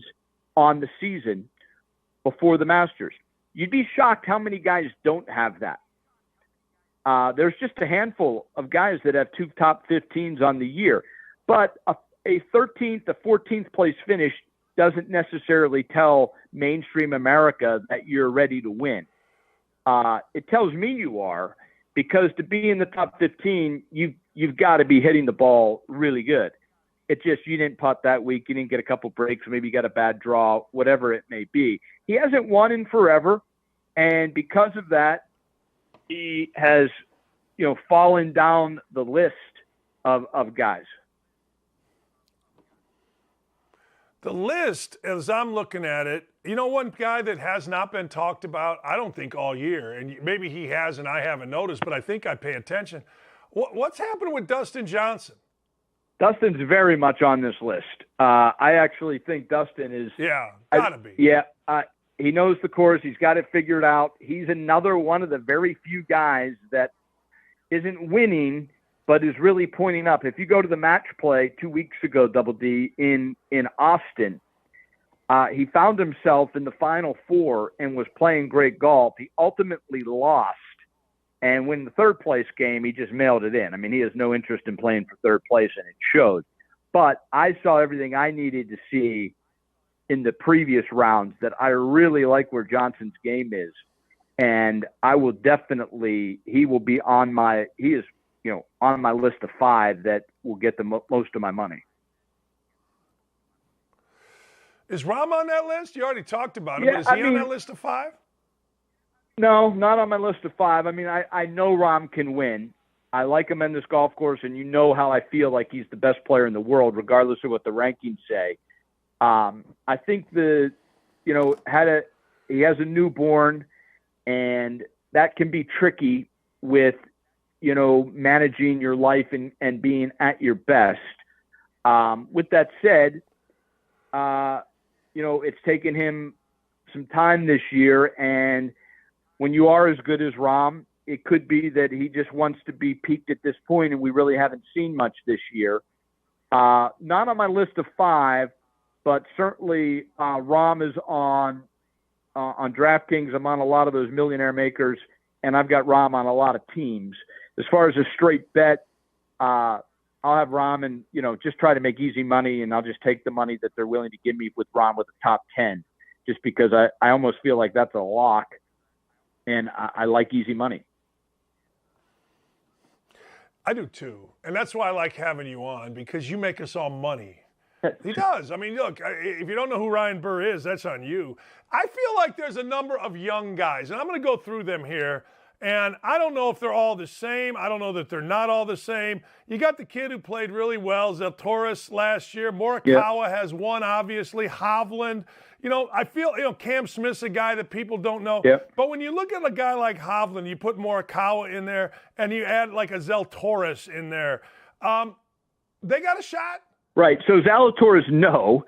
on the season before the Masters. You'd be shocked how many guys don't have that. There's just a handful of guys that have two top 15s on the year. But a 13th, a 14th place finish doesn't necessarily tell mainstream America that you're ready to win. It tells me you are, because to be in the top 15, you've got to be hitting the ball really good. It's just you didn't putt that week. You didn't get a couple breaks. Maybe you got a bad draw, whatever it may be. He hasn't won in forever, and because of that, he has, fallen down the list of guys. The list, as I'm looking at it, one guy that has not been talked about, I don't think all year, and maybe he has and I haven't noticed, but I think I pay attention. What's happening with Dustin Johnson? Dustin's very much on this list. I actually think Dustin is. Yeah, gotta be. Yeah, he knows the course. He's got it figured out. He's another one of the very few guys that isn't winning, but is really pointing up. If you go to the match play 2 weeks ago, Double D, in Austin, he found himself in the final four and was playing great golf. He ultimately lost And when the third place game, he just mailed it in. I mean, he has no interest in playing for third place, and it showed. But I saw everything I needed to see in the previous rounds that I really like where Johnson's game is. And I will definitely, he will be on my, he is, on my list of 5 that will get the most of my money. Is Rahm on that list? You already talked about him, Yeah, but is he on that list of 5? No, not on my list of 5. I mean, I know Rahm can win. I like him in this golf course, and you know how I feel like he's the best player in the world, regardless of what the rankings say. I think he has a newborn, and that can be tricky with, managing your life and being at your best. With that said, it's taken him some time this year, and when you are as good as Rahm, it could be that he just wants to be peaked at this point, and we really haven't seen much this year. Not on my list of 5, but certainly Rahm is on DraftKings. I'm on a lot of those millionaire makers, and I've got Rahm on a lot of teams. As far as a straight bet, I'll have Rahm and, just try to make easy money, and I'll just take the money that they're willing to give me with Rahm with the top 10, just because I almost feel like that's a lock, and I like easy money. I do too. And that's why I like having you on, because you make us all money. He does. I mean, look, if you don't know who Ryan Burr is, that's on you. I feel like there's a number of young guys, and I'm going to go through them here. And I don't know if they're all the same. I don't know that they're not all the same. You got the kid who played really well, Zalatoris, last year. Morikawa has one, obviously. Hovland. I feel, Cam Smith's a guy that people don't know. Yep. But when you look at a guy like Hovland, you put Morikawa in there, and you add like a Zalatoris in there. They got a shot? Right. So Zalatoris, no.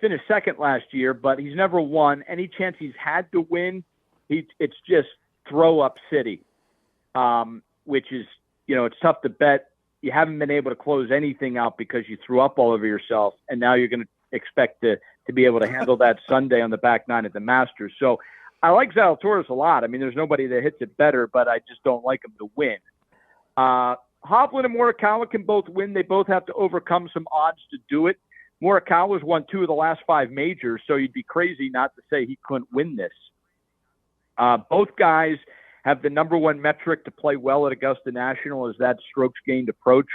Finished second last year, but he's never won. Any chance he's had to win, it's just throw-up city, which is, it's tough to bet. You haven't been able to close anything out because you threw up all over yourself, and now you're going to expect to be able to handle that Sunday on the back nine at the Masters. So I like Zalatoris a lot. I mean, there's nobody that hits it better, but I just don't like him to win. Hovland and Morikawa can both win. They both have to overcome some odds to do it. Morikawa's won 2 of the last 5 majors, so you'd be crazy not to say he couldn't win this. Both guys have the number 1 metric to play well at Augusta National is that strokes gained approach.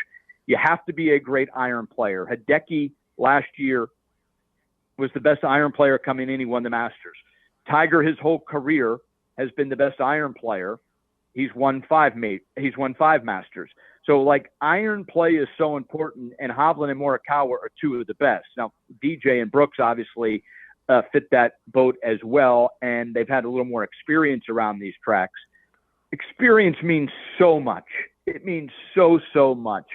You have to be a great iron player. Hideki last year was the best iron player coming in. He won the Masters. Tiger, his whole career, has been the best iron player. He's won 5 Masters. So, iron play is so important, and Hovland and Morikawa are 2 of the best. Now, DJ and Brooks obviously fit that boat as well, and they've had a little more experience around these tracks. Experience means so much. It means so much.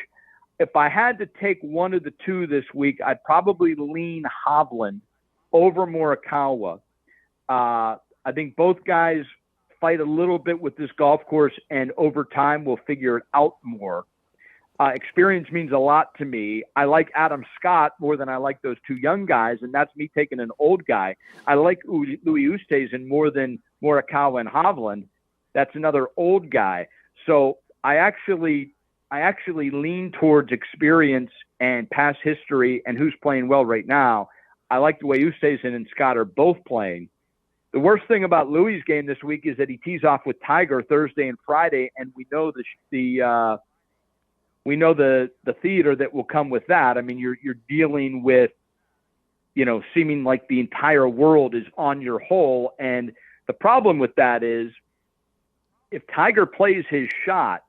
If I had to take one of the 2 this week, I'd probably lean Hovland over Morikawa. I think both guys fight a little bit with this golf course, and over time we'll figure it out more. Experience means a lot to me. I like Adam Scott more than I like those 2 young guys, and that's me taking an old guy. I like Louis Oosthuizen more than Morikawa and Hovland. That's another old guy. So I actually lean towards experience and past history and who's playing well right now. I like the way Oosthuizen and Scott are both playing. The worst thing about Louis' game this week is that he tees off with Tiger Thursday and Friday, and we know the theater that will come with that. I mean, you're dealing with, seeming like the entire world is on your hole, and the problem with that is if Tiger plays his shot,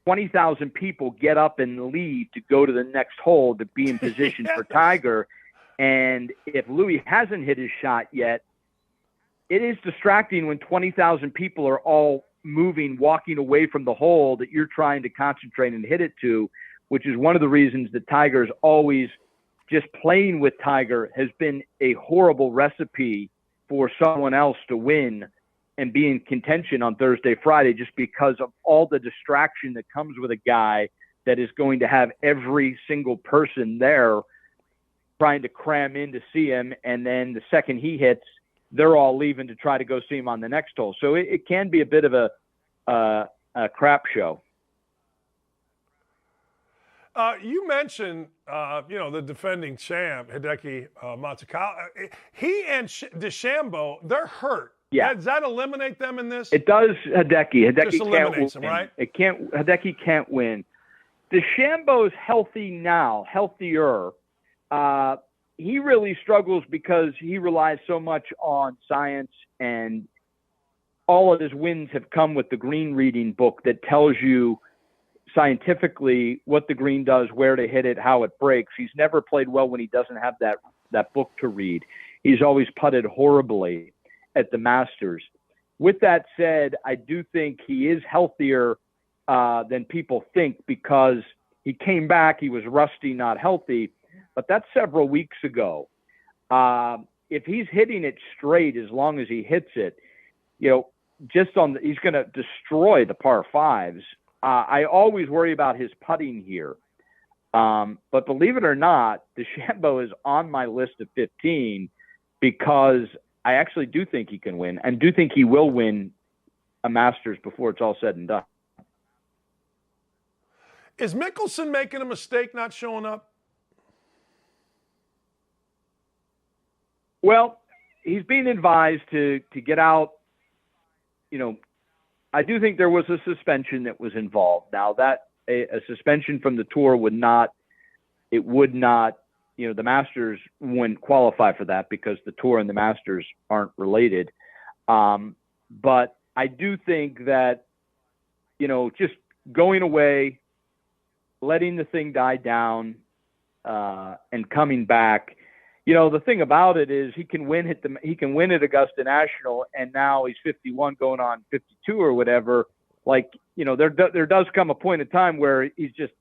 20,000 people get up and leave to go to the next hole to be in position for Tiger. And if Louis hasn't hit his shot yet, it is distracting when 20,000 people are all moving, walking away from the hole that you're trying to concentrate and hit it to, which is one of the reasons that Tiger's always just playing with Tiger has been a horrible recipe for someone else to win and be in contention on Thursday, Friday, just because of all the distraction that comes with a guy that is going to have every single person there trying to cram in to see him. And then the second he hits, they're all leaving to try to go see him on the next hole. So it can be a bit of a crap show. You mentioned, the defending champ, Hideki Matsuyama. He and DeChambeau, they're hurt. Yeah. Does that eliminate them in this? It does Hideki. Hideki just eliminates him, right? Hideki can't win. DeChambeau's healthy now, healthier. He really struggles because he relies so much on science, and all of his wins have come with the green reading book that tells you scientifically what the green does, where to hit it, how it breaks. He's never played well when he doesn't have that book to read. He's always putted horribly at the Masters. With that said, I do think he is healthier than people think, because he came back, he was rusty, not healthy, but that's several weeks ago. If he's hitting it straight, as long as he hits it, he's going to destroy the par fives. I always worry about his putting here. But believe it or not, DeChambeau is on my list of 15 because I actually do think he can win, and do think he will win a Masters before it's all said and done. Is Mickelson making a mistake not showing up? Well, he's being advised to get out. I do think there was a suspension that was involved. Now, that a suspension from the tour would not, the Masters wouldn't qualify for that because the tour and the Masters aren't related. But I do think that, just going away, letting the thing die down, and coming back. The thing about it is he can win at Augusta National, and now he's 51 going on 52 or whatever. There does come a point in time where he's just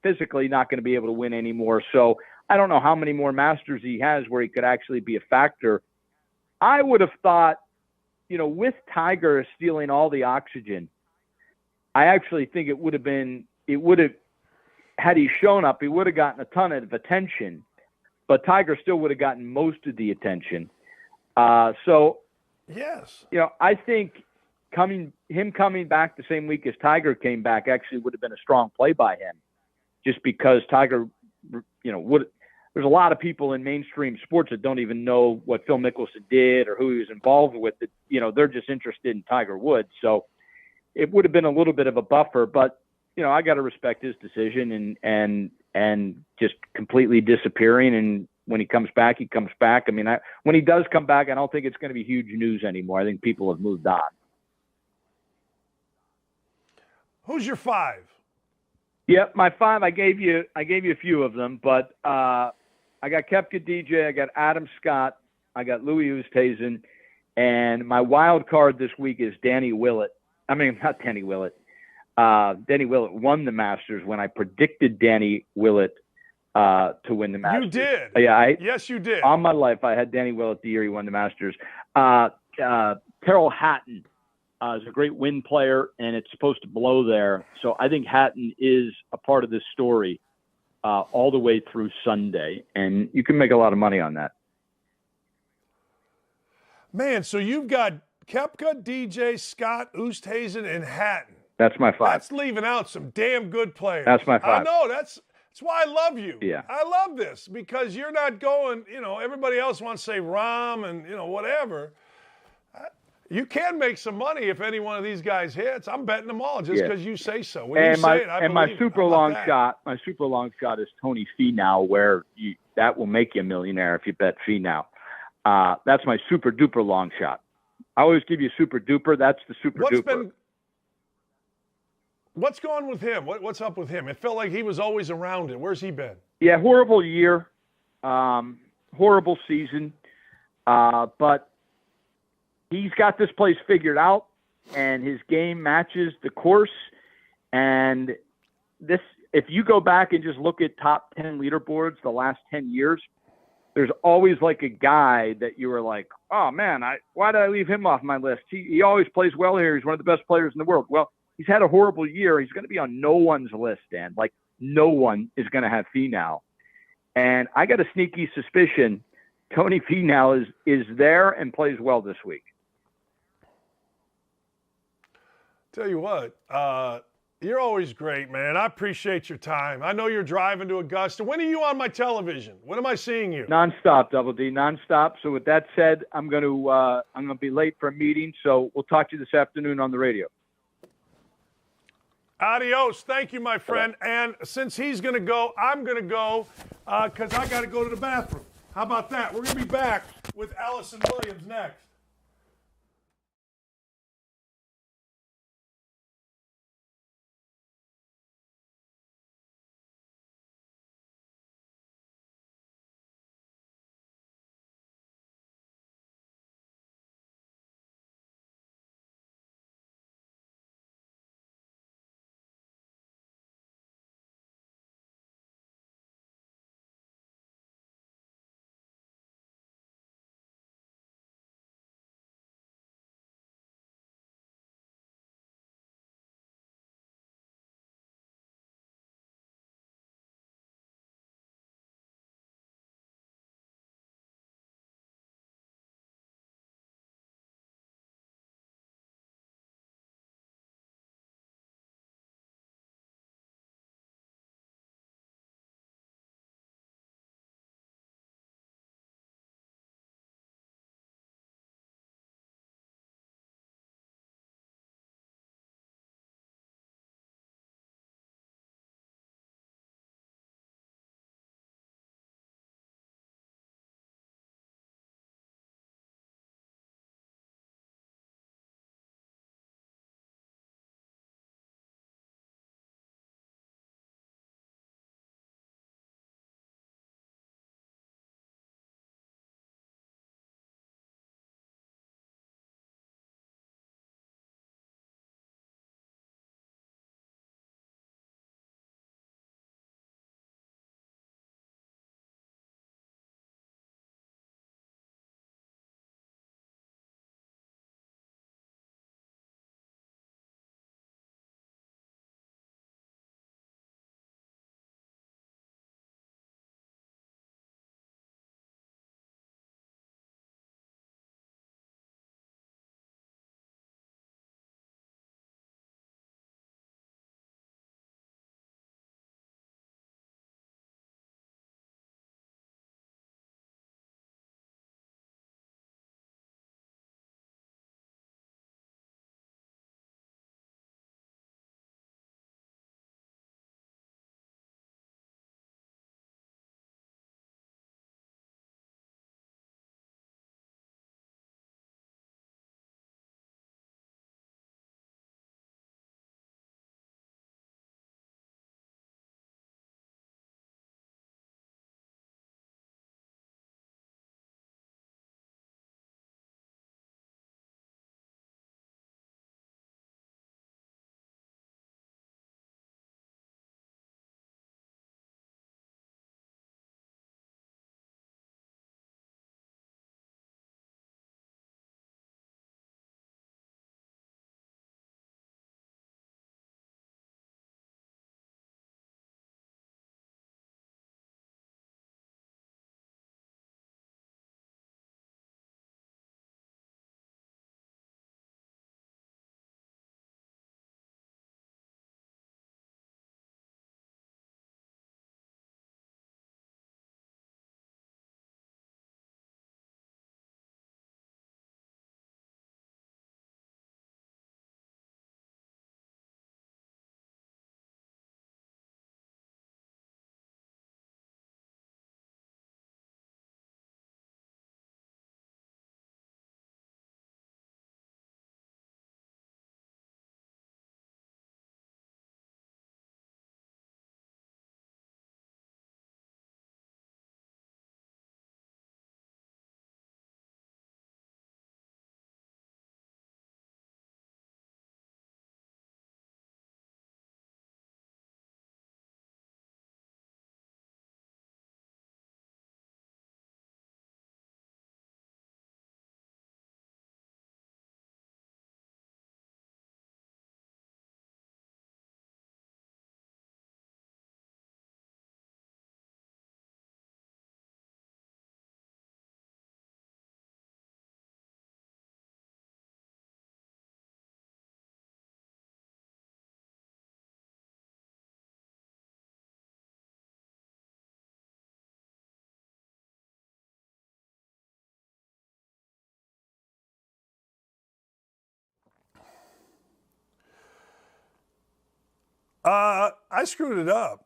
physically not going to be able to win anymore. So I don't know how many more Masters he has where he could actually be a factor. I would have thought, with Tiger stealing all the oxygen, I actually think had he shown up, he would have gotten a ton of attention. But Tiger still would have gotten most of the attention. Yes, I think him coming back the same week as Tiger came back actually would have been a strong play by him, just because Tiger, there's a lot of people in mainstream sports that don't even know what Phil Mickelson did or who he was involved with. That they're just interested in Tiger Woods. So it would have been a little bit of a buffer, but I got to respect his decision and just completely disappearing. And when he comes back, he comes back. I mean, when he does come back, I don't think it's going to be huge news anymore. I think people have moved on. Who's your 5? Yep, my 5. I gave you a few of them, but I got Koepka DJ, I got Adam Scott, I got Louis Oosthuizen, and my wild card this week is Danny Willett. I mean, not Danny Willett. Danny Willett won the Masters when I predicted Danny Willett to win the Masters. You did. Yeah, yes, you did. On my life, I had Danny Willett the year he won the Masters. Terrell Hatton is a great win player, and it's supposed to blow there. So I think Hatton is a part of this story all the way through Sunday, and you can make a lot of money on that. Man, so you've got Koepka, DJ, Scott, Oosthuizen, and Hatton. That's my 5. That's leaving out some damn good players. That's my 5. I know. That's why I love you. Yeah. I love this because you're not going, everybody else wants to say Rahm and, whatever. You can make some money if any one of these guys hits. I'm betting them all just because you say so. When you say it, I believe my super long shot is Tony Finau, where that will make you a millionaire if you bet Finau. That's my super duper long shot. I always give you super duper. That's the super duper. What's going with him? What's up with him? It felt like he was always around it. Where's he been? Yeah, horrible year, horrible season, but he's got this place figured out, and his game matches the course. And if you go back and just look at top 10 leaderboards the last 10 years, there's always like a guy that you were like, oh man, why did I leave him off my list? He always plays well here. He's one of the best players in the world. Well, he's had a horrible year. He's going to be on no one's list, Dan. Like, no one is going to have Finau. And I got a sneaky suspicion Tony Finau is there and plays well this week. Tell you what, you're always great, man. I appreciate your time. I know you're driving to Augusta. When are you on my television? When am I seeing you? Nonstop, Double D, nonstop. So with that said, I'm going to be late for a meeting. So we'll talk to you this afternoon on the radio. Adios. Thank you, my friend. And since he's going to go, I'm going to go because I got to go to the bathroom. How about that? We're going to be back with Allison Williams next. I screwed it up.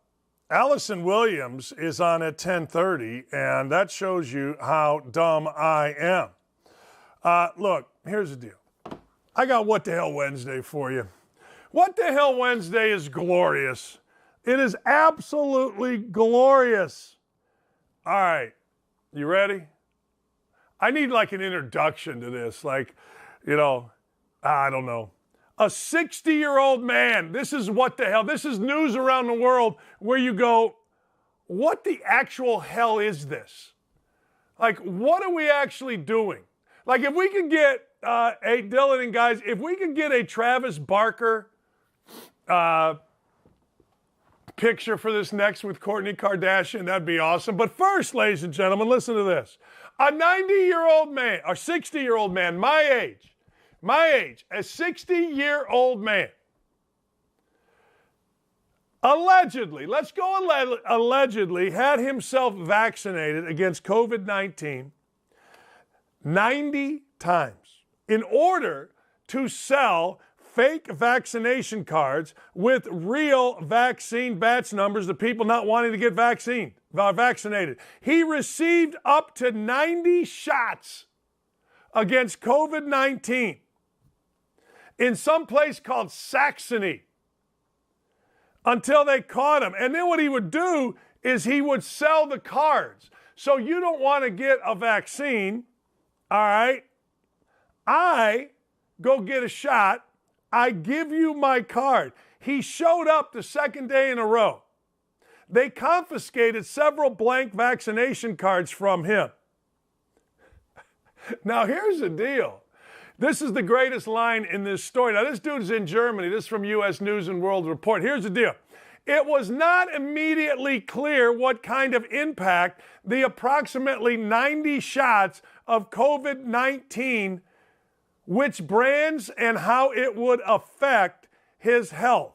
Allison Williams is on at 10:30, and that shows you how dumb I am. Look, here's the deal. I got What the Hell Wednesday for you. What the Hell Wednesday is glorious. It is absolutely glorious. All right, you ready? I need like an introduction to this. Like, I don't know. A 60-year-old man. This is what the hell. This is news around the world where you go, what the actual hell is this? Like, what are we actually doing? Like, if we could get, Dylan and guys, if we could get a Travis Barker picture for this next with Kourtney Kardashian, that'd be awesome. But first, ladies and gentlemen, listen to this. A 90-year-old man, or 60-year-old man, my age, a 60-year-old man, allegedly, let's go allegedly, had himself vaccinated against COVID-19 90 times in order to sell fake vaccination cards with real vaccine batch numbers of people not wanting to get vaccinated. He received up to 90 shots against COVID-19 in some place called Saxony until they caught him. And then what he would do is he would sell the cards. So you don't want to get a vaccine, all right? I go get a shot. I give you my card. He showed up the second day in a row. They confiscated several blank vaccination cards from him. Now, here's the deal. This is the greatest line in this story. Now, this dude is in Germany. This is from U.S. News and World Report. Here's the deal. It was not immediately clear what kind of impact the approximately 90 shots of COVID-19, which brands and how it would affect his health.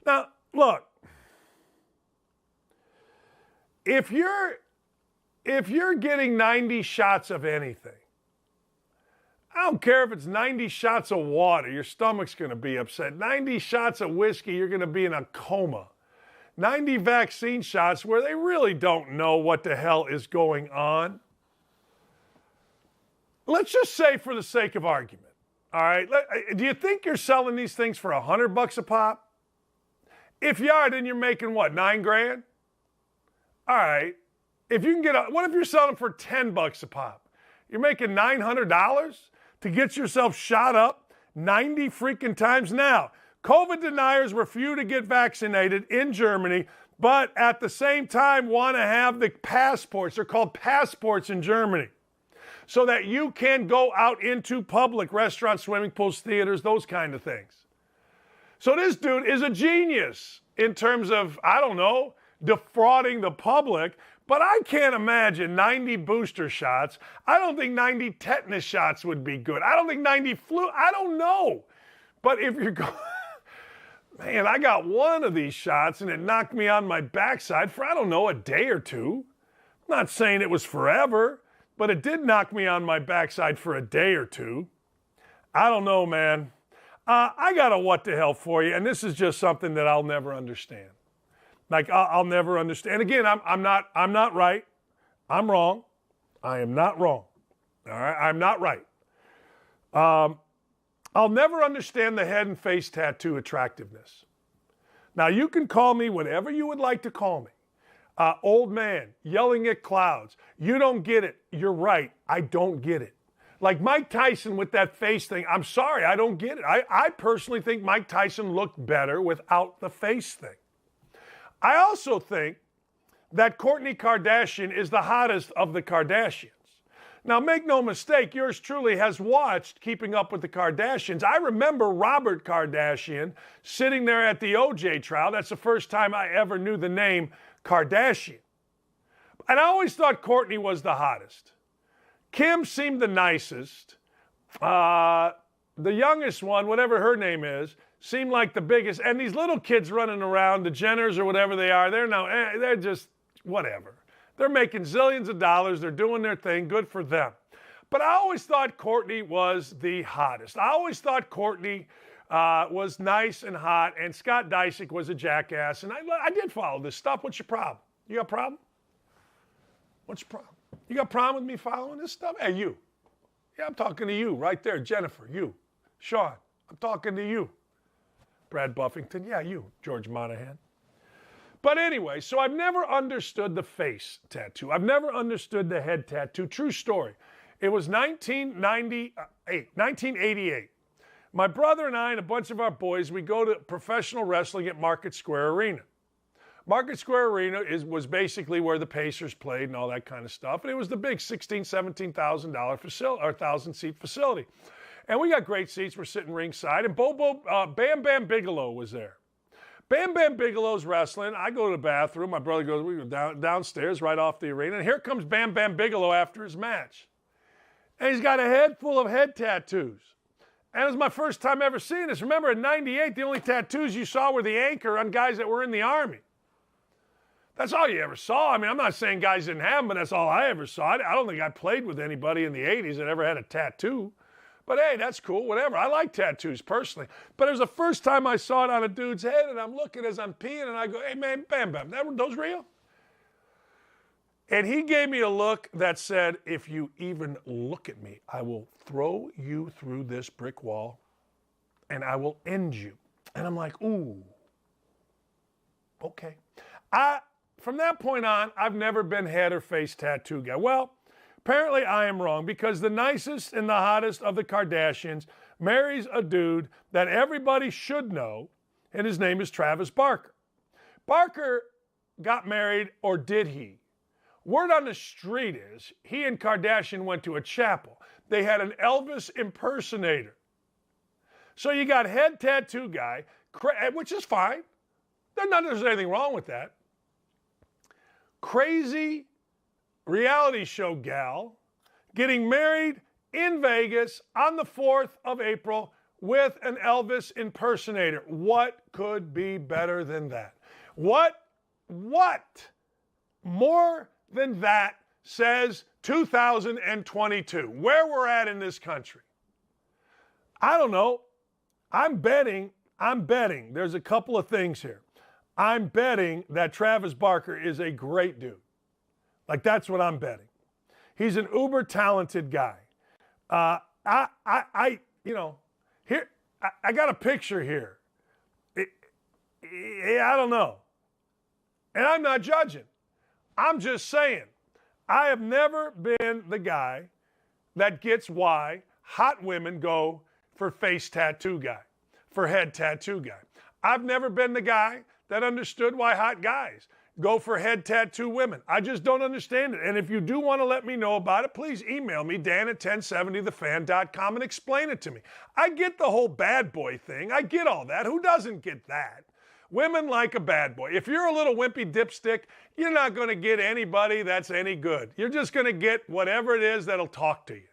Now, look, if you're getting 90 shots of anything, I don't care if it's 90 shots of water, your stomach's going to be upset. 90 shots of whiskey, you're going to be in a coma. 90 vaccine shots where they really don't know what the hell is going on. Let's just say for the sake of argument, all right, do you think you're selling these things for $100 a pop? If you are, then you're making what, $9,000? All right. If you can get what if you're selling for $10 a pop? You're making $900 to get yourself shot up 90 freaking times. Now, COVID deniers refuse to get vaccinated in Germany, but at the same time want to have the passports. They're called passports in Germany, so that you can go out into public, restaurants, swimming pools, theaters, those kind of things. So this dude is a genius in terms of, I don't know, defrauding the public, but I can't imagine 90 booster shots. I don't think 90 tetanus shots would be good. I don't think 90 flu, I don't know. But if you're going, man, I got one of these shots and it knocked me on my backside for, I don't know, a day or two. I'm not saying it was forever, but it did knock me on my backside for a day or two. I don't know, man. I got a what the hell for you, and this is just something that I'll never understand. Like, I'll never understand. Again, I'm not right. I'm wrong. I am not wrong. All right? I'm not right. I'll never understand the head and face tattoo attractiveness. Now, you can call me whatever you would like to call me. Old man, yelling at clouds. You don't get it. You're right. I don't get it. Like Mike Tyson with that face thing. I'm sorry, I don't get it. I personally think Mike Tyson looked better without the face thing. I also think that Kourtney Kardashian is the hottest of the Kardashians. Now, make no mistake, yours truly has watched Keeping Up with the Kardashians. I remember Robert Kardashian sitting there at the OJ trial. That's the first time I ever knew the name Kardashian. And I always thought Kourtney was the hottest. Kim seemed the nicest. The youngest one, whatever her name is, seemed like the biggest. And these little kids running around, the Jenners or whatever they are, they're just whatever. They're making zillions of dollars. They're doing their thing. Good for them. But I always thought Kourtney was the hottest. I always thought Kourtney was nice and hot, and Scott Disick was a jackass. And I did follow this stuff. What's your problem? You got a problem? What's your problem? You got a problem with me following this stuff? Hey, you. Yeah, I'm talking to you right there. Jennifer, you. Sean, I'm talking to you. Brad Buffington, yeah, you. George Monahan. But anyway, so I've never understood the face tattoo. I've never understood the head tattoo. True story. It was 1988. My brother and I and a bunch of our boys, we go to professional wrestling at Market Square Arena. Market Square Arena was basically where the Pacers played and all that kind of stuff. And it was the big $16,000, $17,000 facility, or 1,000-seat facility. And we got great seats. We're sitting ringside. And Bam Bam Bigelow was there. Bam Bam Bigelow's wrestling. I go to the bathroom. My brother goes, we go downstairs right off the arena. And here comes Bam Bam Bigelow after his match. And he's got a head full of head tattoos. And it was my first time ever seeing this. Remember, in 98, the only tattoos you saw were the anchor on guys that were in the Army. That's all you ever saw. I mean, I'm not saying guys didn't have them, but that's all I ever saw. I don't think I played with anybody in the 80s that ever had a tattoo. But hey, that's cool, whatever. I like tattoos personally. But it was the first time I saw it on a dude's head, and I'm looking as I'm peeing, and I go, hey, man, Bam Bam, those real? And he gave me a look that said, if you even look at me, I will throw you through this brick wall, and I will end you. And I'm like, ooh, okay. From that point on, I've never been head or face tattoo guy. Well, apparently I am wrong, because the nicest and the hottest of the Kardashians marries a dude that everybody should know, and his name is Travis Barker. Barker got married, or did he? Word on the street is he and Kardashian went to a chapel. They had an Elvis impersonator. So you got head tattoo guy, which is fine. There's anything wrong with that. Crazy reality show gal getting married in Vegas on the 4th of April with an Elvis impersonator. What could be better than that? What more than that says 2022, where we're at in this country? I don't know. I'm betting. There's a couple of things here. I'm betting that Travis Barker is a great dude. Like, that's what I'm betting. He's an uber talented guy. I got a picture here. I don't know. And I'm not judging. I'm just saying, I have never been the guy that gets why hot women go for face tattoo guy, for head tattoo guy. I've never been the guy that understood why hot guys go for head tattoo women. I just don't understand it. And if you do want to let me know about it, please email me, dan@1070thefan.com, and explain it to me. I get the whole bad boy thing. I get all that. Who doesn't get that? Women like a bad boy. If you're a little wimpy dipstick, you're not going to get anybody that's any good. You're just going to get whatever it is that'll talk to you.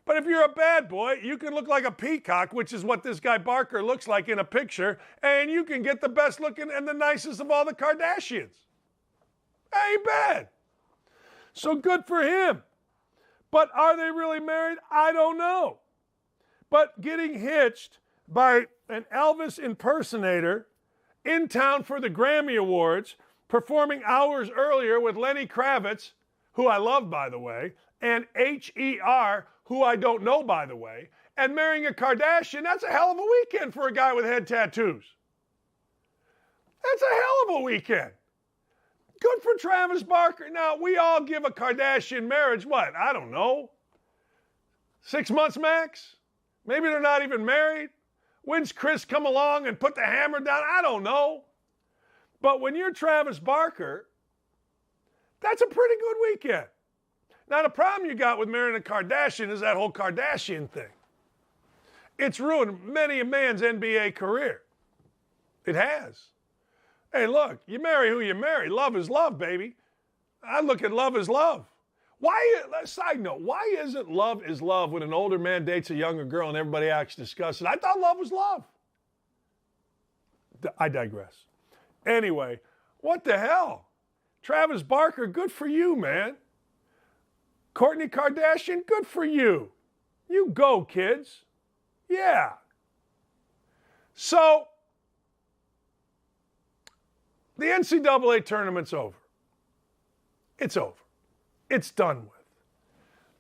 But if you're a bad boy, you can look like a peacock, which is what this guy Barker looks like in a picture, and you can get the best looking and the nicest of all the Kardashians. Ain't bad. So good for him. But are they really married? I don't know. But getting hitched by an Elvis impersonator in town for the Grammy Awards, performing hours earlier with Lenny Kravitz, who I love, by the way, and H.E.R., who I don't know, by the way, and marrying a Kardashian, that's a hell of a weekend for a guy with head tattoos. That's a hell of a weekend. Good for Travis Barker. Now, we all give a Kardashian marriage, what, I don't know, 6 months max? Maybe they're not even married. When's Chris come along and put the hammer down? I don't know. But when you're Travis Barker, that's a pretty good weekend. Now, the problem you got with marrying a Kardashian is that whole Kardashian thing. It's ruined many a man's NBA career. It has. Hey, look, you marry who you marry. Love is love, baby. I look at love as love. Side note, why isn't love is love when an older man dates a younger girl and everybody acts disgusted? I thought love was love. I digress. Anyway, what the hell? Travis Barker, good for you, man. Kourtney Kardashian, good for you. You go, kids. Yeah. So, the NCAA tournament's over. It's over. It's done with.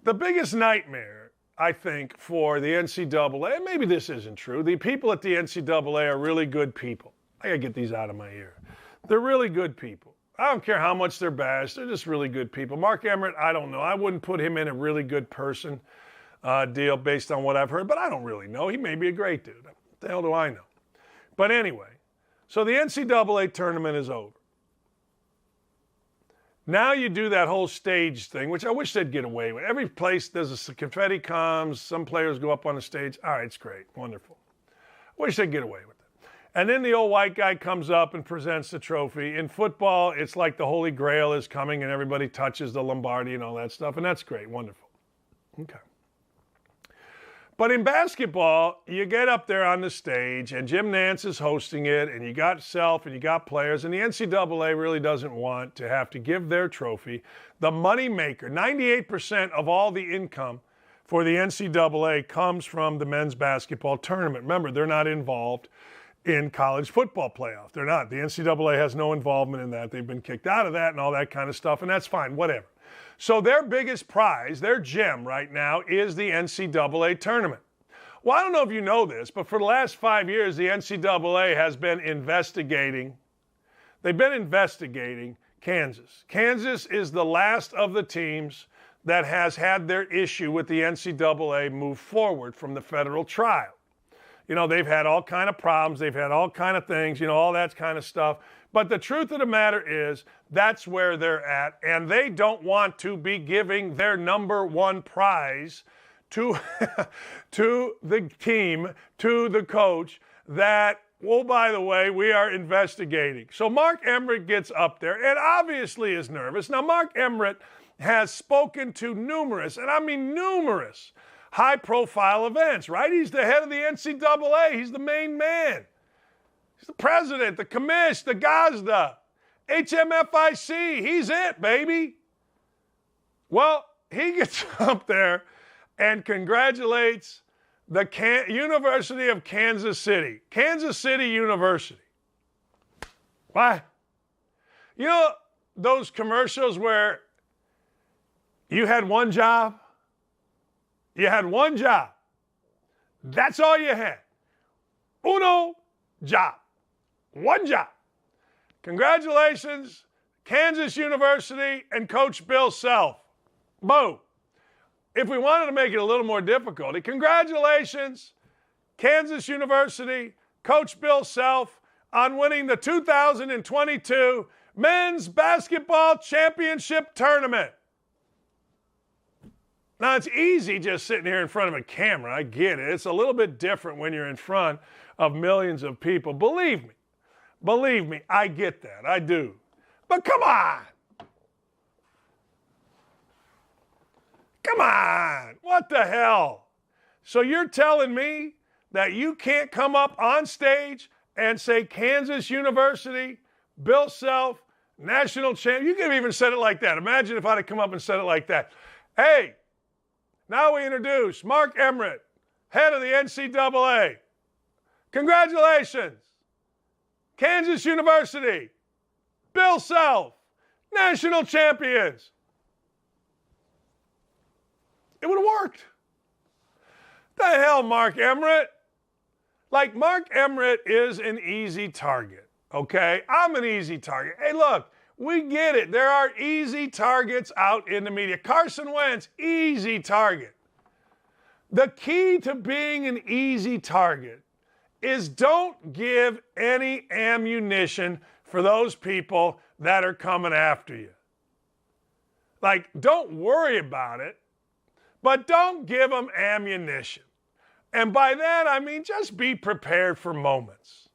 The biggest nightmare, I think, for the NCAA, and maybe this isn't true, the people at the NCAA are really good people. I gotta get these out of my ear. They're really good people. I don't care how much they're bashed. They're just really good people. Mark Emmert, I don't know. I wouldn't put him in a really good person deal based on what I've heard, but I don't really know. He may be a great dude. What the hell do I know? But anyway, so the NCAA tournament is over. Now you do that whole stage thing, which I wish they'd get away with. Every place there's a confetti comes, some players go up on the stage. All right, it's great, wonderful. I wish they'd get away with it. And then the old white guy comes up and presents the trophy. In football, it's like the Holy Grail is coming and everybody touches the Lombardi and all that stuff, and that's great, wonderful. Okay. But in basketball, you get up there on the stage, and Jim Nantz is hosting it, and you got self, and you got players, and the NCAA really doesn't want to have to give their trophy, the money maker. 98% of all the income for the NCAA comes from the men's basketball tournament. Remember, they're not involved in college football playoff. They're not. The NCAA has no involvement in that. They've been kicked out of that and all that kind of stuff, and that's fine, whatever. So their biggest prize, their gem right now, is the NCAA tournament. Well, I don't know if you know this, but for the last 5 years, the NCAA has been investigating. They've been investigating Kansas. Kansas is the last of the teams that has had their issue with the NCAA move forward from the federal trial. You know, they've had all kind of problems. They've had all kind of things, you know, all that kind of stuff. But the truth of the matter is that's where they're at, and they don't want to be giving their number one prize to, to the team, to the coach that, oh, by the way, we are investigating. So Mark Emmert gets up there and obviously is nervous. Now, Mark Emmert has spoken to numerous, and I mean numerous, high-profile events, right? He's the head of the NCAA. He's the main man. He's the president, the commish, the GASDA, HMFIC. He's it, baby. Well, he gets up there and congratulates the University of Kansas City. Kansas City University. Why? You know those commercials where you had one job? You had one job. That's all you had. Uno job. One job. Congratulations, Kansas University and Coach Bill Self. Boom. If we wanted to make it a little more difficult, congratulations, Kansas University, Coach Bill Self, on winning the 2022 Men's Basketball Championship Tournament. Now, it's easy just sitting here in front of a camera. I get it. It's a little bit different when you're in front of millions of people. Believe me, I get that. I do. But come on. Come on. What the hell? So you're telling me that you can't come up on stage and say Kansas University, Bill Self, national champ. You could have even said it like that. Imagine if I'd have come up and said it like that. Hey, now we introduce Mark Emmert, head of the NCAA. Congratulations, Kansas University, Bill Self, national champions. It would have worked. The hell, Mark Emmert? Like, Mark Emmert is an easy target, okay? I'm an easy target. Hey, look, we get it. There are easy targets out in the media. Carson Wentz, easy target. The key to being an easy target is don't give any ammunition for those people that are coming after you. Like, don't worry about it, but don't give them ammunition. And by that, I mean just be prepared for moments.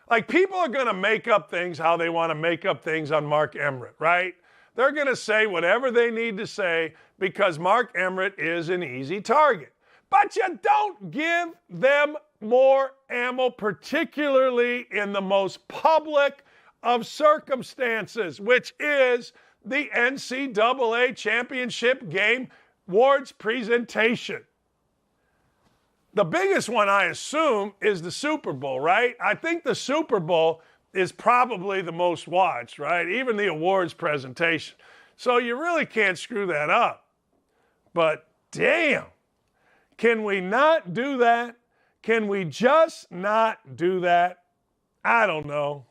Like, people are going to make up things how they want to make up things on Mark Emmert, right? They're going to say whatever they need to say because Mark Emmert is an easy target. But you don't give them more ammo, particularly in the most public of circumstances, which is the NCAA championship game awards presentation. The biggest one, I assume, is the Super Bowl, right? I think the Super Bowl is probably the most watched, right? Even the awards presentation. So you really can't screw that up. But damn, can we not do that? Can we just not do that? I don't know.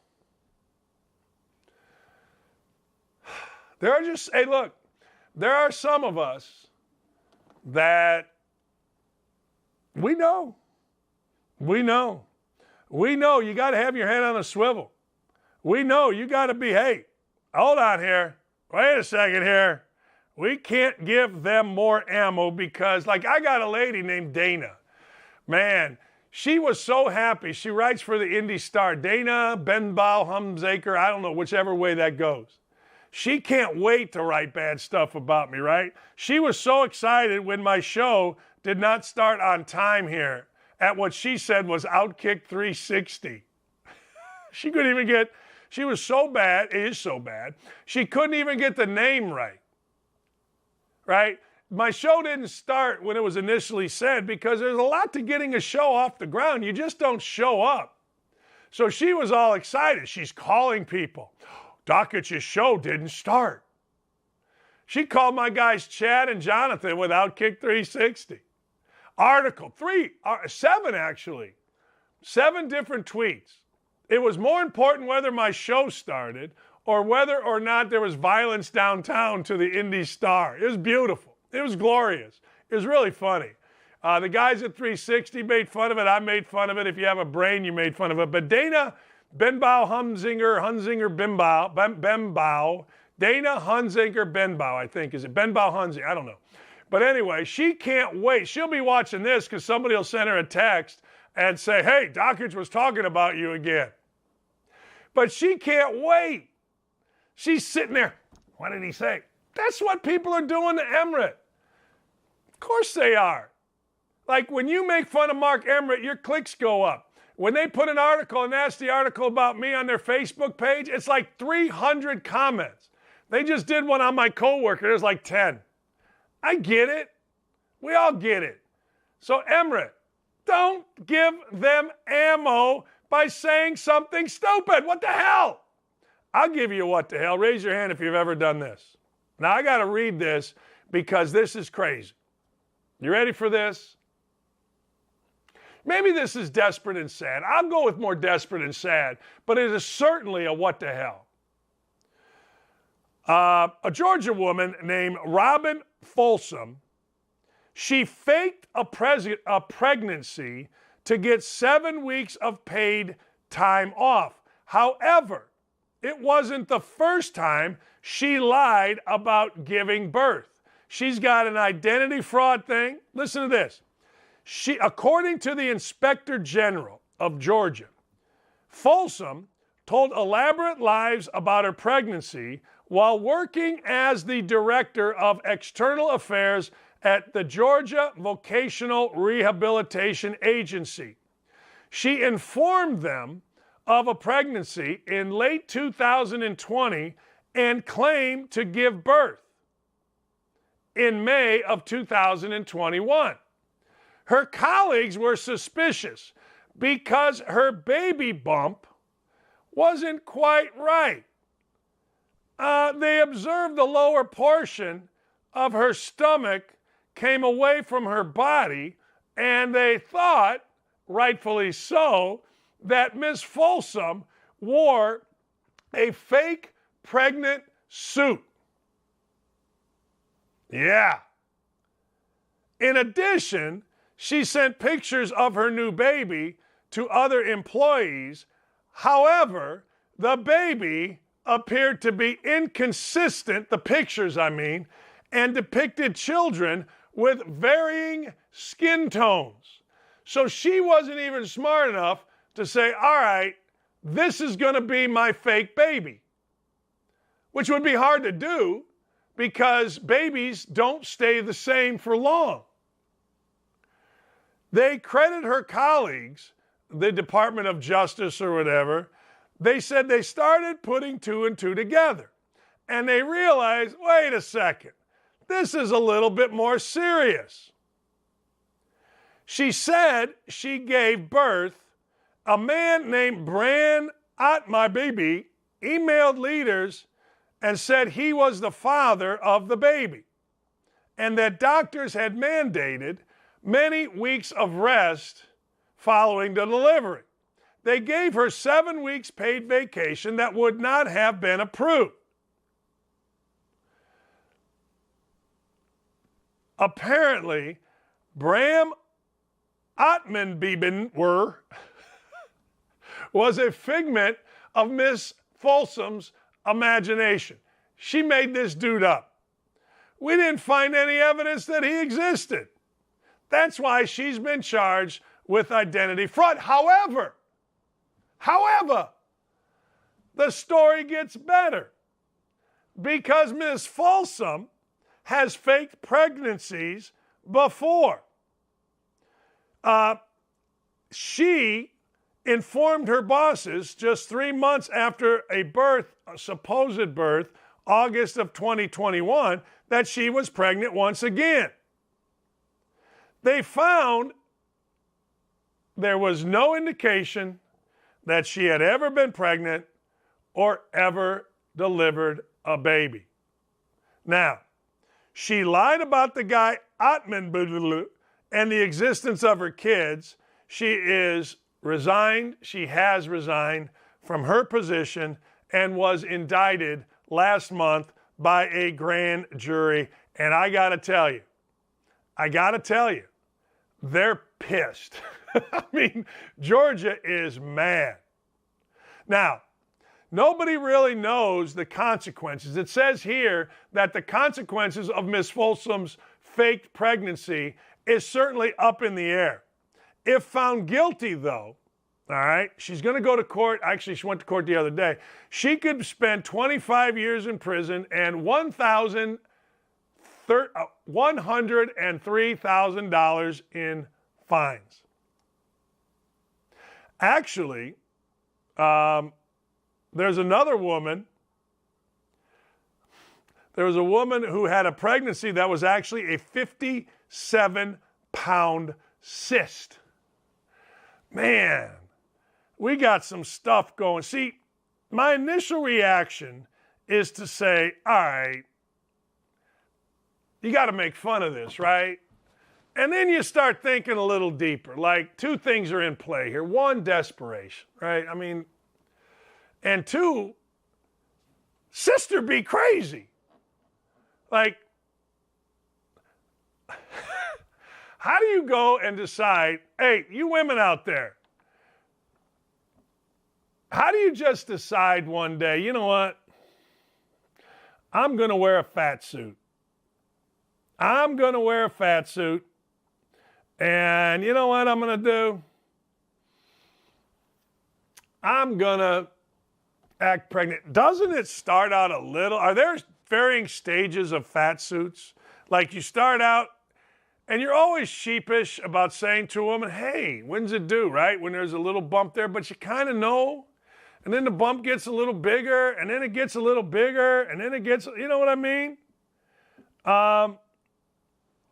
Hey, look, there are some of us that we know you got to have your head on a swivel. We know you got to be, hey, hold on here. Wait a second here. We can't give them more ammo because, like, I got a lady named Dana. Man, she was so happy. She writes for the Indy Star. Dana Benbow Humzaker, I don't know, whichever way that goes. She can't wait to write bad stuff about me, right? She was so excited when my show did not start on time here at what she said was Outkick 360. She couldn't even get, she was so bad, it is so bad, she couldn't even get the name right. Right? My show didn't start when it was initially said because there's a lot to getting a show off the ground. You just don't show up. So she was all excited. She's calling people. Dakich's show didn't start. She called my guys Chad and Jonathan with Outkick 360. Article, 7 actually. 7 different tweets. It was more important whether my show started or whether or not there was violence downtown to the Indy Star. It was beautiful. It was glorious. It was really funny. The guys at 360 made fun of it. I made fun of it. If you have a brain, you made fun of it. But Dana Benbow Bembow, Dana Hunzinger Benbow, I think. Is it Benbow Hunzinger? I don't know. But anyway, she can't wait. She'll be watching this because somebody will send her a text and say, hey, Dakich was talking about you again. But she can't wait. She's sitting there. What did he say? That's what people are doing to Emmerich. Of course they are. Like when you make fun of Mark Emmerich, your clicks go up. When they put an article, a nasty article about me on their Facebook page, it's like 300 comments. They just did one on my coworker. There's like 10. I get it. We all get it. So Emmerich, don't give them ammo by saying something stupid. What the hell? I'll give you what the hell. Raise your hand if you've ever done this. Now, I got to read this because this is crazy. You ready for this? Maybe this is desperate and sad. I'll go with more desperate and sad, but it is certainly a what the hell. A Georgia woman named Robin Folsom, she faked a pregnancy to get 7 weeks of paid time off. However, it wasn't the first time she lied about giving birth. She's got an identity fraud thing. Listen to this. According to the Inspector General of Georgia, Folsom told elaborate lies about her pregnancy while working as the director of external affairs at the Georgia Vocational Rehabilitation Agency. She informed them of a pregnancy in late 2020 and claimed to give birth in May of 2021. Her colleagues were suspicious because her baby bump wasn't quite right. They observed the lower portion of her stomach came away from her body, and they thought, rightfully so, that Miss Folsom wore a fake pregnant suit. Yeah. In addition, she sent pictures of her new baby to other employees. However, the baby appeared to be inconsistent, the pictures I mean, and depicted children with varying skin tones. So she wasn't even smart enough to say, all right, this is going to be my fake baby, which would be hard to do because babies don't stay the same for long. They credit her colleagues, the Department of Justice or whatever. They said they started putting 2 and 2 together. And they realized, wait a second, this is a little bit more serious. She said she gave birth. A man named Bran at my baby emailed leaders and said he was the father of the baby, and that doctors had mandated many weeks of rest following the delivery. They gave her 7 weeks paid vacation that would not have been approved. Apparently, Bram Atmanbeben was a figment of Miss Folsom's imagination. She made this dude up. We didn't find any evidence that he existed. That's why she's been charged with identity fraud. However, the story gets better because Miss Folsom has faked pregnancies before. She informed her bosses just 3 months after a supposed birth, August of 2021, that she was pregnant once again. They found there was no indication that she had ever been pregnant or ever delivered a baby. Now, she lied about the guy Atman and the existence of her kids. She has resigned from her position and was indicted last month by a grand jury. And I got to tell you, they're pissed. I mean, Georgia is mad. Now, nobody really knows the consequences. It says here that the consequences of Miss Folsom's faked pregnancy is certainly up in the air. If found guilty, though, all right, she's going to go to court. Actually, she went to court the other day. She could spend 25 years in prison and $103,000 in fines. Actually, there's another woman. There was a woman who had a pregnancy that was actually a 57-pound cyst. Man, we got some stuff going. See, my initial reaction is to say, all right, you got to make fun of this, right? And then you start thinking a little deeper. Like, two things are in play here. One, desperation, right? I mean, and two, sister be crazy. Like, how do you go and decide, hey, you women out there, how do you just decide one day, you know what? I'm going to wear a fat suit. I'm going to wear a fat suit. And you know what I'm going to do? I'm going to act pregnant. Doesn't it start out a little? Are there varying stages of fat suits? Like you start out and you're always sheepish about saying to a woman, hey, when's it due, right? When there's a little bump there, but you kind of know. And then the bump gets a little bigger, and then it gets a little bigger, and then it gets, you know what I mean?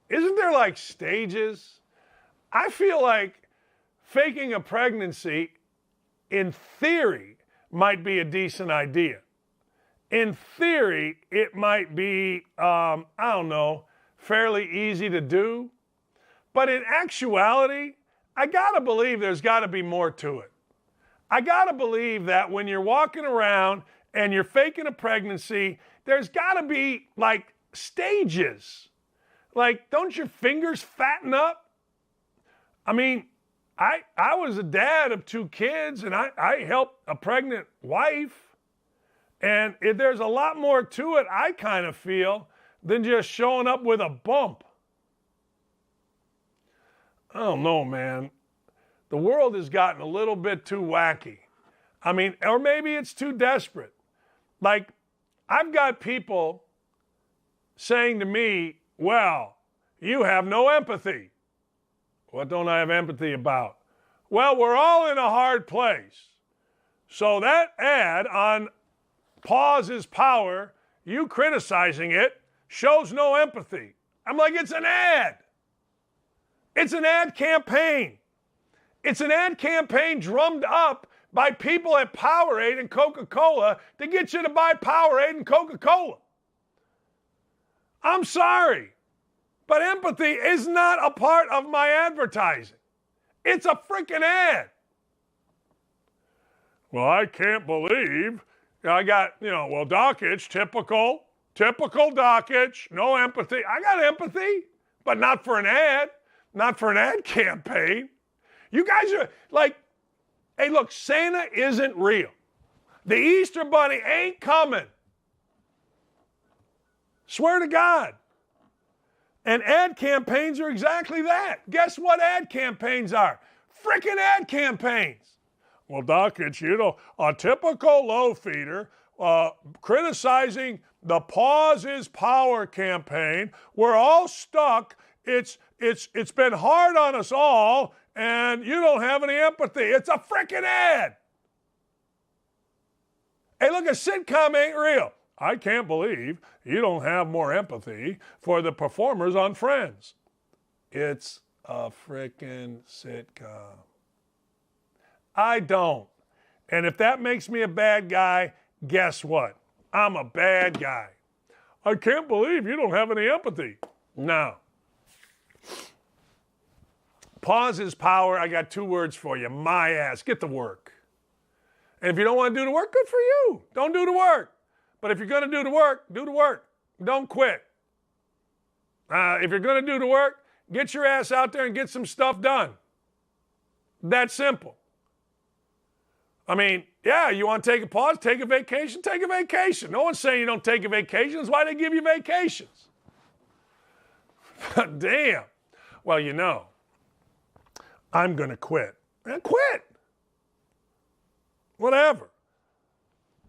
Isn't there like stages? I feel like faking a pregnancy, in theory, might be a decent idea. In theory, it might be, I don't know, fairly easy to do. But in actuality, I got to believe there's got to be more to it. I got to believe that when you're walking around and you're faking a pregnancy, there's got to be like stages. Like, don't your fingers fatten up? I mean, I was a dad of 2 kids, and I helped a pregnant wife. And there's a lot more to it, I kind of feel, than just showing up with a bump. I don't know, man. The world has gotten a little bit too wacky. I mean, or maybe it's too desperate. Like, I've got people saying to me, well, you have no empathy. What don't I have empathy about? Well, we're all in a hard place. So that ad on Pause is Power, you criticizing it, shows no empathy. I'm like, it's an ad. It's an ad campaign. It's an ad campaign drummed up by people at Powerade and Coca-Cola to get you to buy Powerade and Coca-Cola. I'm sorry, but empathy is not a part of my advertising. It's a freaking ad. Well, I can't believe I got, well, Dakich, typical Dakich, no empathy. I got empathy, but not for an ad, not for an ad campaign. You guys are like, hey, look, Santa isn't real. The Easter Bunny ain't coming. Swear to God. And ad campaigns are exactly that. Guess what ad campaigns are? Frickin' ad campaigns. Well, Dakich, a typical low feeder criticizing the Pause is Power campaign. We're all stuck. It's been hard on us all, and you don't have any empathy. It's a frickin' ad. Hey, look, a sitcom ain't real. I can't believe you don't have more empathy for the performers on Friends. It's a frickin' sitcom. I don't. And if that makes me a bad guy, guess what? I'm a bad guy. I can't believe you don't have any empathy. No. Pause is power. I got 2 words for you. My ass. Get to work. And if you don't want to do the work, good for you. Don't do the work. But if you're going to do the work, do the work. Don't quit. If you're going to do the work, get your ass out there and get some stuff done. That simple. I mean, yeah, you want to take a pause, take a vacation, take a vacation. No one's saying you don't take a vacation. That's why they give you vacations. Damn. Well, I'm going to quit. Quit. Whatever.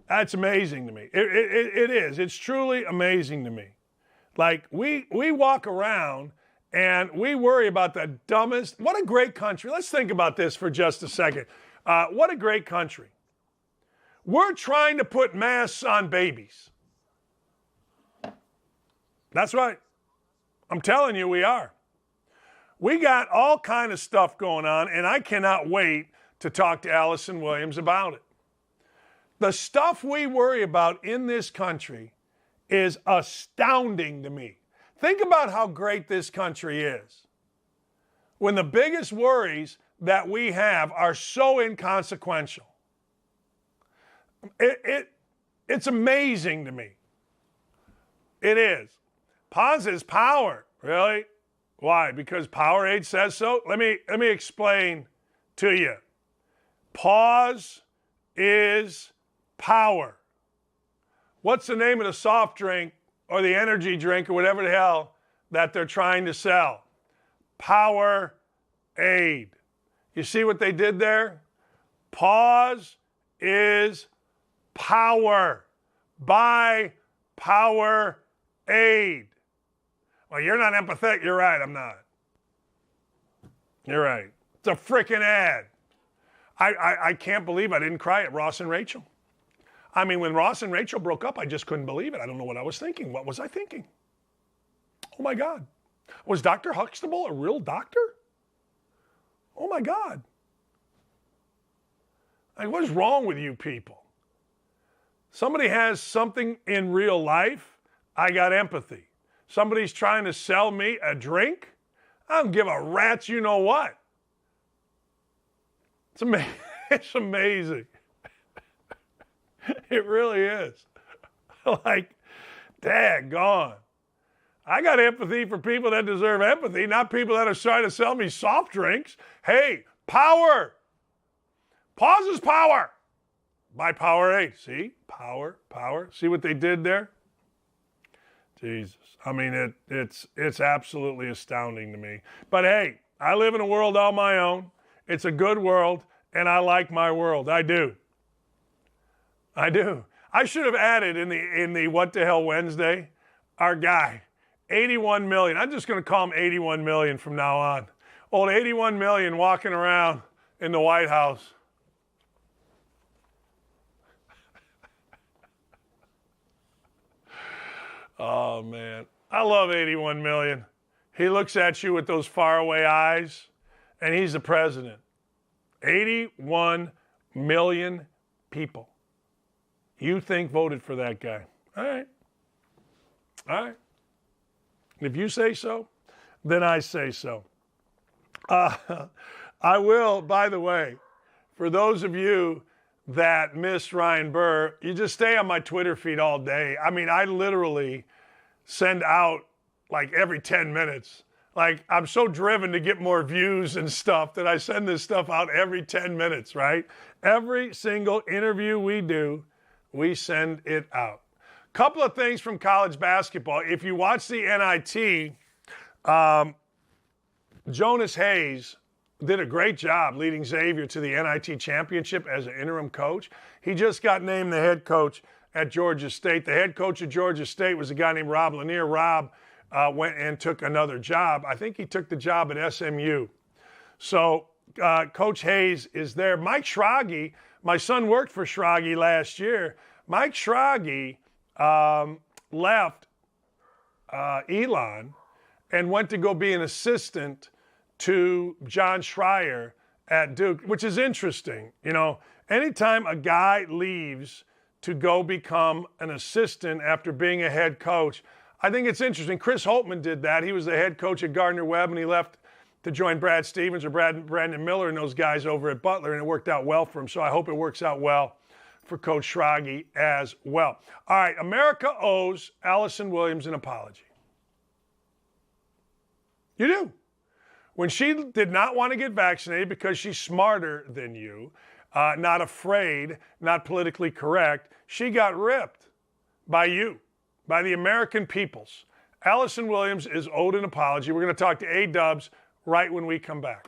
That's amazing to me. It is. It's truly amazing to me. Like, we walk around and we worry about the dumbest. What a great country. Let's think about this for just a second. What a great country. We're trying to put masks on babies. That's right. I'm telling you, we are. We got all kind of stuff going on, and I cannot wait to talk to Allison Williams about it. The stuff we worry about in this country is astounding to me. Think about how great this country is. When the biggest worries that we have are so inconsequential. It's amazing to me. It is. Pause is power. Really? Why? Because Powerade says so? Let me explain to you. Pause is power. What's the name of the soft drink or the energy drink or whatever the hell that they're trying to sell? Powerade. You see what they did there? Pause is power. Buy Powerade. Well, you're not empathetic. You're right, I'm not. You're right. It's a frickin' ad. I can't believe I didn't cry at Ross and Rachel. I mean, when Ross and Rachel broke up, I just couldn't believe it. I don't know what I was thinking. What was I thinking? Oh, my God. Was Dr. Huxtable a real doctor? Oh, my God. Like, what is wrong with you people? Somebody has something in real life, I got empathy. Somebody's trying to sell me a drink, I don't give a rat's you know what. It's amazing. It really is. Like, daggone. I got empathy for people that deserve empathy, not people that are trying to sell me soft drinks. Hey, power. Pause is power. Buy Powerade. See? Power. See what they did there? Jesus. I mean, it's absolutely astounding to me. But hey, I live in a world all my own. It's a good world, and I like my world. I do. I should have added in the What the Hell Wednesday, our guy, 81 million. I'm just going to call him 81 million from now on. Old 81 million walking around in the White House. Oh, man. I love 81 million. He looks at you with those faraway eyes, and he's the president. 81 million people you think voted for that guy. All right. All right. If you say so, then I say so. I will, by the way, for those of you that missed Ryan Burr, you just stay on my Twitter feed all day. I mean, I literally send out like every 10 minutes. Like, I'm so driven to get more views and stuff that I send this stuff out every 10 minutes, right? Every single interview we do, we send it out. Couple of things from college basketball. If you watch the NIT, Jonas Hayes did a great job leading Xavier to the NIT championship as an interim coach. He just got named the head coach at Georgia State. The head coach of Georgia State was a guy named Rob Lanier. Rob went and took another job. I think he took the job at SMU. So Coach Hayes is there. Mike Schrage, my son worked for Schrage last year. Mike Schrage left Elon and went to go be an assistant to John Schreier at Duke, which is interesting. You know, anytime a guy leaves to go become an assistant after being a head coach, I think it's interesting. Chris Holtmann did that. He was the head coach at Gardner-Webb, and he left to join Brad Stevens or Brandon Miller and those guys over at Butler, and it worked out well for him. So I hope it works out well for Coach Schrage as well. All right, America owes Allison Williams an apology. You do. When she did not want to get vaccinated because she's smarter than you, not afraid, not politically correct, she got ripped by you, by the American peoples. Allison Williams is owed an apology. We're going to talk to A-Dubs right when we come back.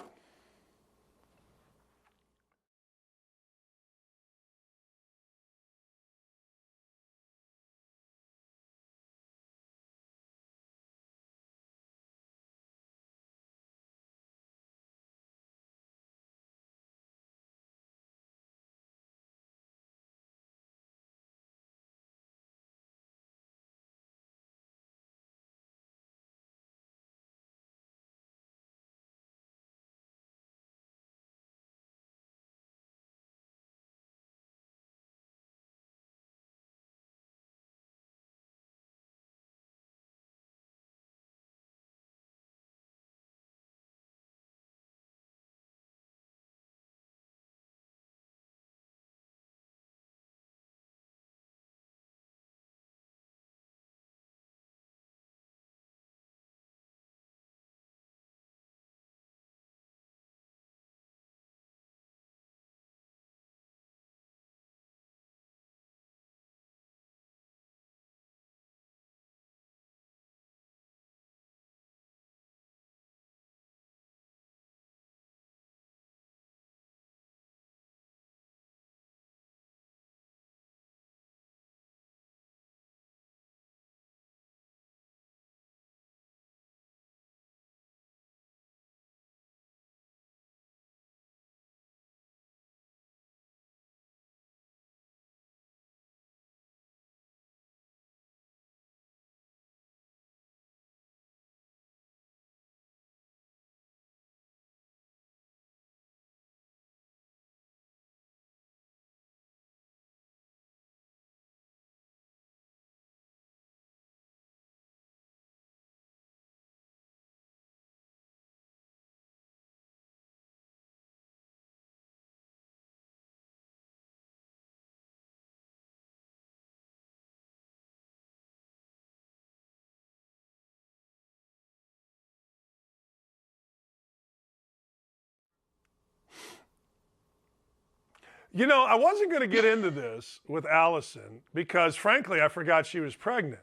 You know, I wasn't going to get into this with Allison because, frankly, I forgot she was pregnant.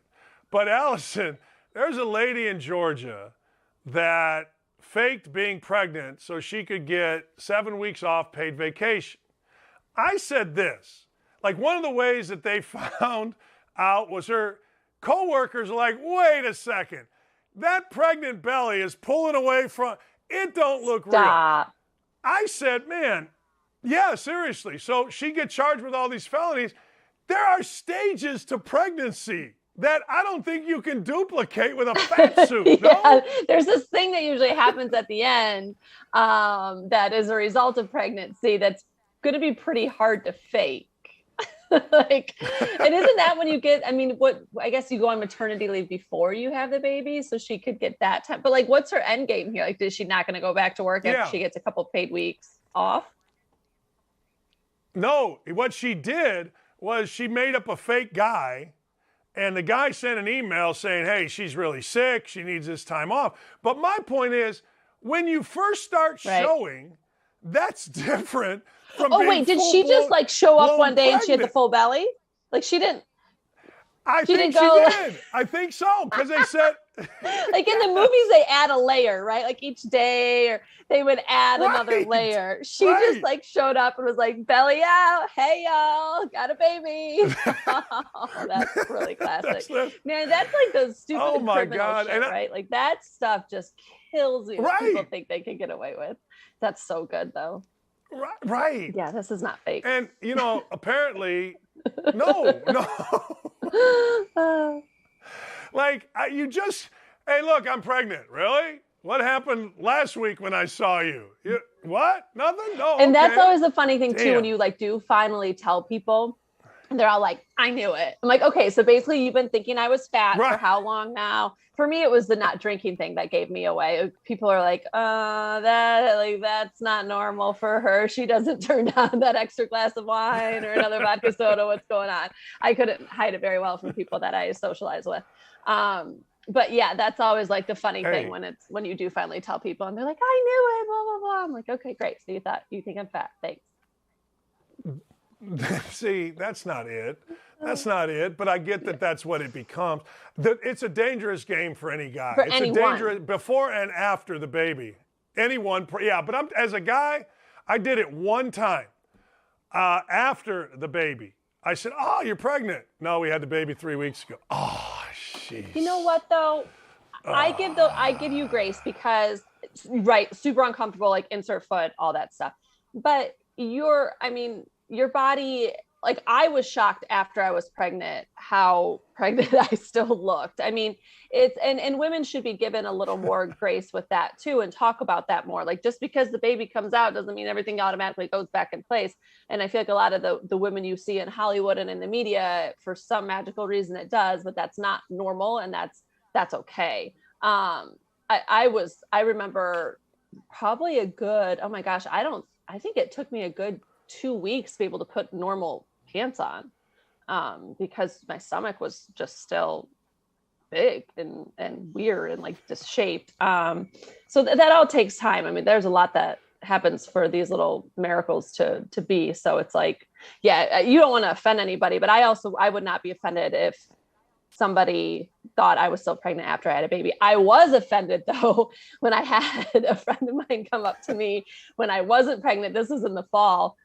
But Allison, there's a lady in Georgia that faked being pregnant so she could get 7 weeks off paid vacation. I said this, like one of the ways that they found out was her coworkers were like, wait a second, that pregnant belly is pulling away from, it don't look real. Stop. I said, man, yeah, seriously. So she gets charged with all these felonies. There are stages to pregnancy. that I don't think you can duplicate with a fat suit. Yeah, no? there's this thing that usually happens at the end that is a result of pregnancy that's going to be pretty hard to fake. Like, and isn't that when you get, I mean, I guess you go on maternity leave before you have the baby, so she could get that time. But like, what's her end game here? Like, is she not going to go back to work after she gets a couple paid weeks off? No, what she did was she made up a fake guy, and the guy sent an email saying, hey, she's really sick, she needs this time off. But my point is, when you first start showing, that's different from being wait, did she just like show up one day pregnant. And she had the full belly? Like she didn't. I think she did. I think so, because they said. Like in the movies, they add a layer, right? Like each day, or they would add another layer. She just like showed up and was like, belly out. Hey, y'all, got a baby. Oh, that's really classic. Man, that's like those stupid criminal shit, right? Like that stuff just kills you. Right. People think they can get away with. That's so good, though. Right. Yeah, this is not fake. And, apparently, no. Like, hey, look, I'm pregnant. Really? What happened last week when I saw you? What? Nothing? No. And that's always the funny thing, too, when you like do finally tell people. And they're all like, I knew it. I'm like, okay, so basically you've been thinking I was fat for how long now? For me, it was the not drinking thing that gave me away. People are like, that's not normal for her. She doesn't turn down that extra glass of wine or another vodka soda. What's going on? I couldn't hide it very well from people that I socialize with. But yeah, that's always like the funny thing when you do finally tell people and they're like, I knew it, blah, blah, blah. I'm like, okay, great. So you think I'm fat. Thanks. See, that's not it. That's not it. But I get that that's what it becomes. It's a dangerous game for any guy. For anyone. A dangerous before and after the baby. Anyone. Yeah, but as a guy, I did it one time after the baby. I said, oh, you're pregnant. No, we had the baby 3 weeks ago. Oh, jeez. You know what, though? I give you grace because, super uncomfortable, like insert foot, all that stuff. But your body, like I was shocked after I was pregnant, how pregnant I still looked. I mean, and women should be given a little more grace with that too, and talk about that more. Like just because the baby comes out doesn't mean everything automatically goes back in place. And I feel like a lot of the women you see in Hollywood and in the media, for some magical reason it does, but that's not normal. And that's okay. I remember probably a good, oh my gosh, I think it took me a good 2 weeks to be able to put normal pants on because my stomach was just still big and weird and like disshaped. So that all takes time. I mean, there's a lot that happens for these little miracles to be. So it's like, yeah, you don't want to offend anybody, but I would not be offended if somebody thought I was still pregnant after I had a baby. I was offended though when I had a friend of mine come up to me when I wasn't pregnant. This was in the fall.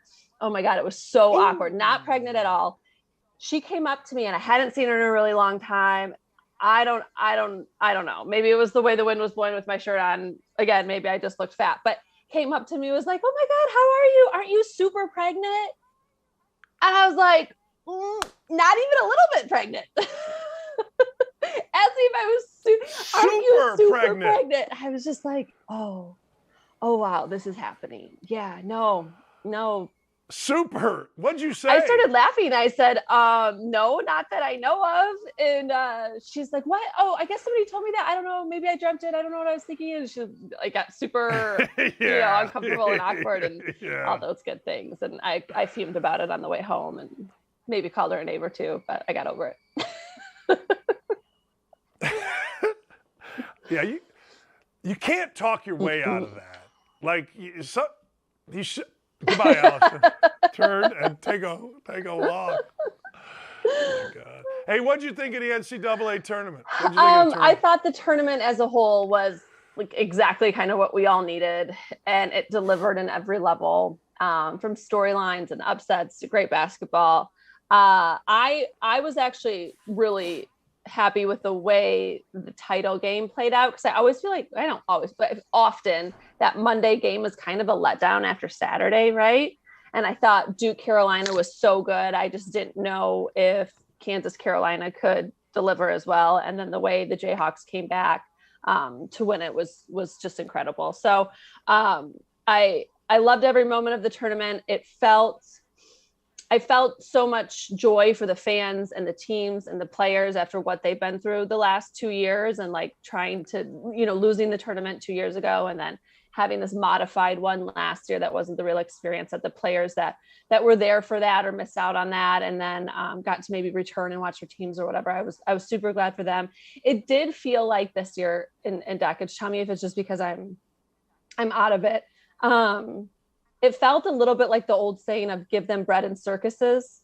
Oh my God, it was so awkward. Not pregnant at all. She came up to me and I hadn't seen her in a really long time. I don't know. Maybe it was the way the wind was blowing with my shirt on. Again, maybe I just looked fat, but came up to me, was like, oh my God, how are you? Aren't you super pregnant? And I was like, not even a little bit pregnant. As if I was aren't you super pregnant? I was just like, oh wow, this is happening. Yeah, no. Super. What'd you say? I started laughing. I said, no, not that I know of. And she's like, what? Oh, I guess somebody told me that. I don't know. Maybe I dreamt it. I don't know what I was thinking. And she like got super uncomfortable and awkward and all those good things. And I fumed about it on the way home and maybe called her a neighbor too, but I got over it. Yeah, you can't talk your way out of that. Like you should. Goodbye, Allison. Turn and take a walk. Oh my God. Hey, what did you think of the NCAA tournament? I thought the tournament as a whole was like exactly kind of what we all needed, and it delivered in every level, from storylines and upsets to great basketball. I was actually really happy with the way the title game played out, because I always feel like, I don't always, but often that Monday game was kind of a letdown after Saturday, right? And I thought Duke Carolina was so good. I just didn't know if Kansas Carolina could deliver as well. And then the way the Jayhawks came back to win it was just incredible. So I loved every moment of the tournament. I felt so much joy for the fans and the teams and the players after what they've been through the last 2 years, and like trying to, losing the tournament 2 years ago and then having this modified one last year that wasn't the real experience, that the players that were there for that or missed out on that and then got to maybe return and watch their teams or whatever. I was super glad for them. It did feel like this year in Dakich, tell me if it's just because I'm out of it. It felt a little bit like the old saying of give them bread and circuses.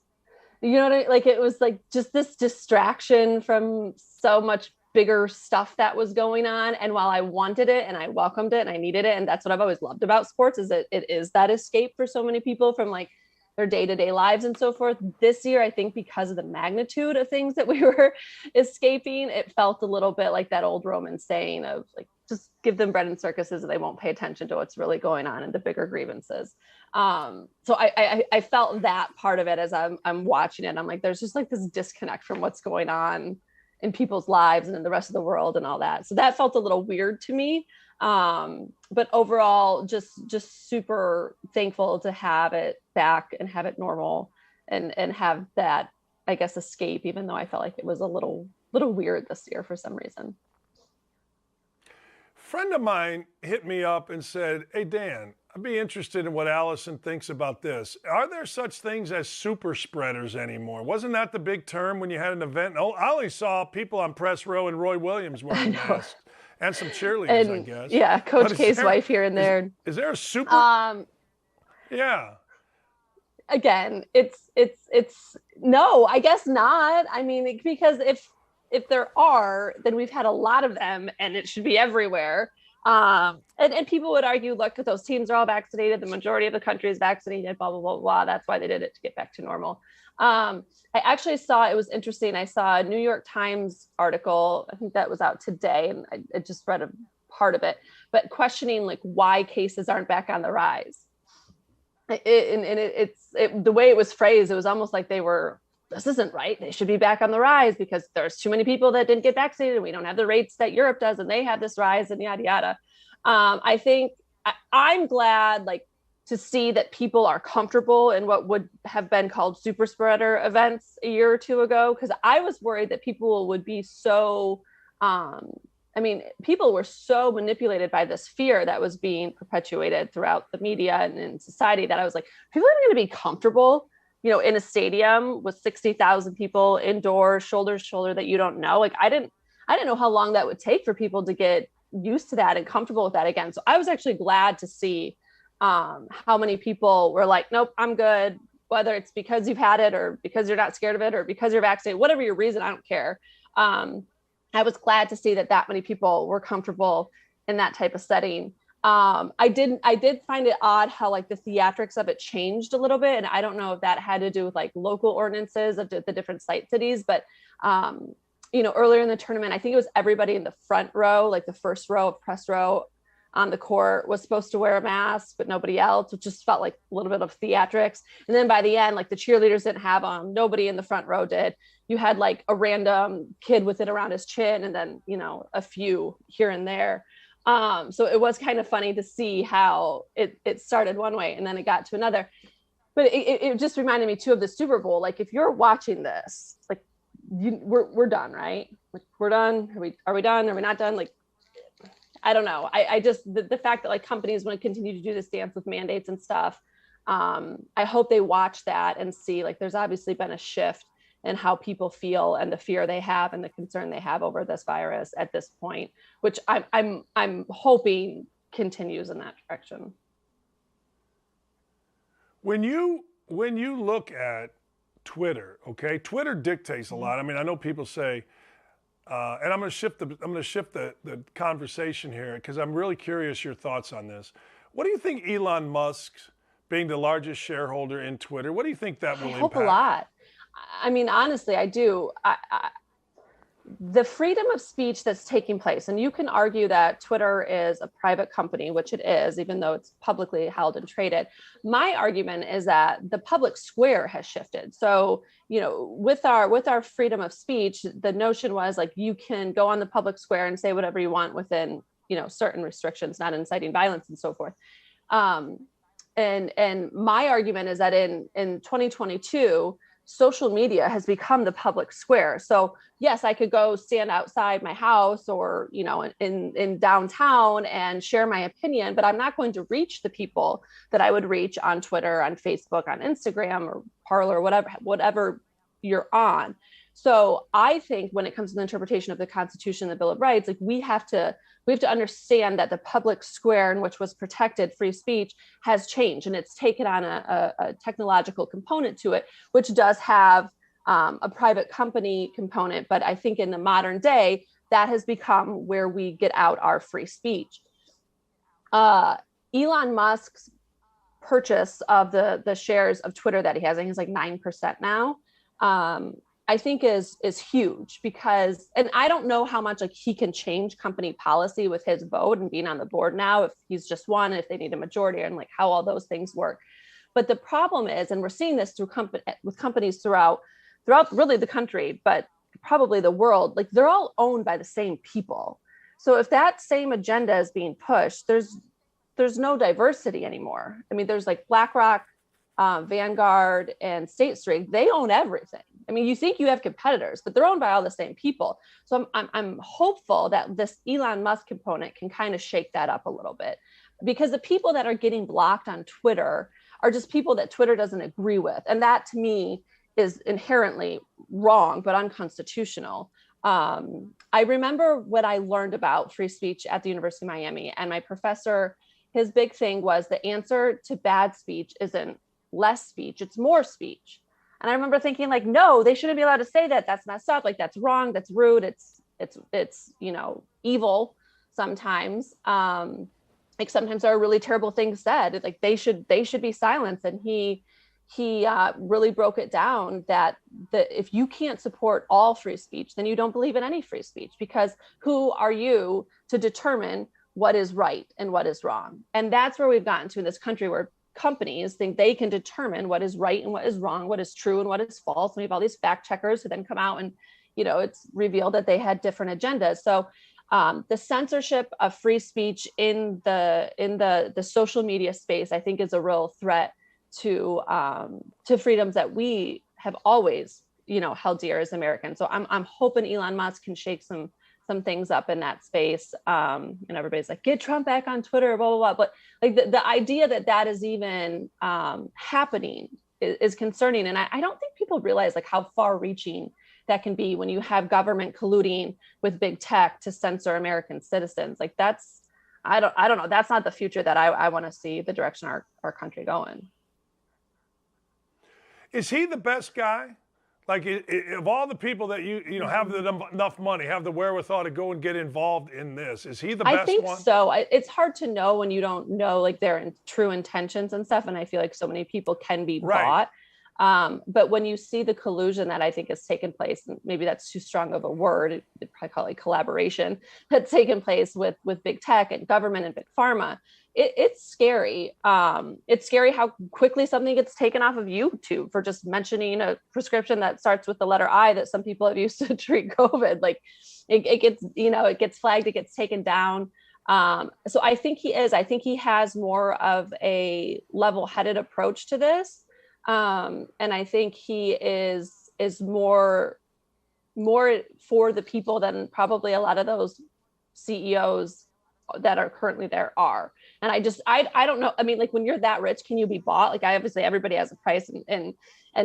You know what I mean? Like it was like just this distraction from so much bigger stuff that was going on. And while I wanted it and I welcomed it and I needed it, and that's what I've always loved about sports, is that it is that escape for so many people from like their day-to-day lives and so forth. This year, I think because of the magnitude of things that we were escaping, it felt a little bit like that old Roman saying of like, just give them bread and circuses and they won't pay attention to what's really going on and the bigger grievances. So I felt that part of it as I'm watching it. I'm like, there's just like this disconnect from what's going on in people's lives and in the rest of the world and all that. So that felt a little weird to me. But overall, just super thankful to have it back and have it normal and have that, I guess, escape, even though I felt like it was a little weird this year for some reason. Friend of mine hit me up and said, hey, Dan, I'd be interested in what Allison thinks about this. Are there such things as super spreaders anymore? Wasn't that the big term when you had an event? Oh, I only saw people on press row and Roy Williams wearing masks and some cheerleaders, I guess. Yeah, Coach K's wife here and there. Is there a super? Yeah. Again, it's no, I guess not. I mean, because if there are, then we've had a lot of them and it should be everywhere. And people would argue, look, those teams are all vaccinated. The majority of the country is vaccinated, blah, blah, blah, blah. That's why they did it, to get back to normal. I actually saw, it was interesting. I saw a New York Times article. I think that was out today. And I just read a part of it, but questioning like why cases aren't back on the rise. The way it was phrased, it was almost like this isn't right. They should be back on the rise because there's too many people that didn't get vaccinated. And we don't have the rates that Europe does, and they have this rise and yada, yada. I think I'm glad to see that people are comfortable in what would have been called super spreader events a year or two ago. Cause I was worried that people would be so, people were so manipulated by this fear that was being perpetuated throughout the media and in society that I was like, people are going to be comfortable, in a stadium with 60,000 people indoors, shoulder to shoulder, that you don't know. Like I didn't know how long that would take for people to get used to that and comfortable with that again. So I was actually glad to see how many people were like, nope, I'm good. Whether it's because you've had it or because you're not scared of it or because you're vaccinated, whatever your reason, I don't care. I was glad to see that many people were comfortable in that type of setting. I did find it odd how the theatrics of it changed a little bit. And I don't know if that had to do with local ordinances of the different site cities, but earlier in the tournament, I think it was everybody in the front row, the first row of press row on the court was supposed to wear a mask, but nobody else, which just felt like a little bit of theatrics. And then by the end, the cheerleaders didn't have them. Nobody in the front row did. You had a random kid with it around his chin and then, a few here and there. So it was kind of funny to see how it started one way and then it got to another. But it just reminded me too of the Super Bowl. If you're watching this, we're done, right? We're done. Are we done? Are we not done? I don't know. I just, the fact that companies want to continue to do this dance with mandates and stuff. I hope they watch that and see there's obviously been a shift in how people feel and the fear they have and the concern they have over this virus at this point, which I'm hoping continues in that direction. When you look at Twitter, okay, Twitter dictates a lot. I mean, I know people say, and I'm going to shift the conversation here because I'm really curious your thoughts on this. What do you think Elon Musk, being the largest shareholder in Twitter, what do you think that will impact? I hope a lot. I mean, honestly, I do. the freedom of speech that's taking place, and you can argue that Twitter is a private company, which it is, even though it's publicly held and traded. My argument is that the public square has shifted. So, with our freedom of speech, the notion was like, you can go on the public square and say whatever you want within, certain restrictions, not inciting violence and so forth. And my argument is that in 2022, social media has become the public square. So yes, I could go stand outside my house or, in downtown and share my opinion, but I'm not going to reach the people that I would reach on Twitter, on Facebook, on Instagram or Parler, whatever you're on. So I think when it comes to the interpretation of the Constitution, the Bill of Rights, like we have to understand that the public square in which was protected free speech has changed, and it's taken on a technological component to it, which does have a private company component. But I think in the modern day, that has become where we get out our free speech. Elon Musk's purchase of the shares of Twitter that he has, I think it's like 9% now. I think is huge because, and I don't know how much like he can change company policy with his vote and being on the board now, if he's just won, if they need a majority, and like how all those things work. But the problem is, and we're seeing this with companies throughout really the country, but probably the world, like they're all owned by the same people. So if that same agenda is being pushed, there's no diversity anymore. I mean, there's like BlackRock, Vanguard, and State Street. They own everything. I mean, you think you have competitors, but they're owned by all the same people. So I'm hopeful that this Elon Musk component can kind of shake that up a little bit, because the people that are getting blocked on Twitter are just people that Twitter doesn't agree with. And that to me is inherently wrong, but unconstitutional. I remember what I learned about free speech at the University of Miami, and my professor, his big thing was the answer to bad speech isn't less speech, it's more speech. And I remember thinking like, no, they shouldn't be allowed to say that. That's messed up. Like that's wrong. That's rude. It's evil sometimes. Like sometimes there are really terrible things said. Like they should be silenced. And he really broke it down that if you can't support all free speech, then you don't believe in any free speech, because who are you to determine what is right and what is wrong? And that's where we've gotten to in this country, where companies think they can determine what is right and what is wrong, what is true and what is false. And we have all these fact checkers who then come out and, it's revealed that they had different agendas. So the censorship of free speech in the social media space, I think, is a real threat to freedoms that we have always, held dear as Americans. So I'm hoping Elon Musk can shake some things up in that space. And everybody's like, get Trump back on Twitter, blah, blah, blah. But like the idea that is even happening is concerning. And I don't think people realize like how far reaching that can be when you have government colluding with big tech to censor American citizens. Like I don't know. That's not the future that I want to see the direction our country going. Is he the best guy? Like, of all the people that you have enough money, have the wherewithal to go and get involved in this, is he the best one? I think so. It's hard to know when you don't know like their true intentions and stuff. And I feel like so many people can be bought. But when you see the collusion that I think has taken place, and maybe that's too strong of a word, they'd probably call it collaboration, that's taken place with big tech and government and big pharma. It's scary. It's scary how quickly something gets taken off of YouTube for just mentioning a prescription that starts with the letter I that some people have used to treat COVID. Like it gets flagged, it gets taken down. So I think he has more of a level-headed approach to this. And I think he is more for the people than probably a lot of those CEOs that are currently there are. And I don't know. I mean, like when you're that rich, can you be bought? Like obviously everybody has a price, and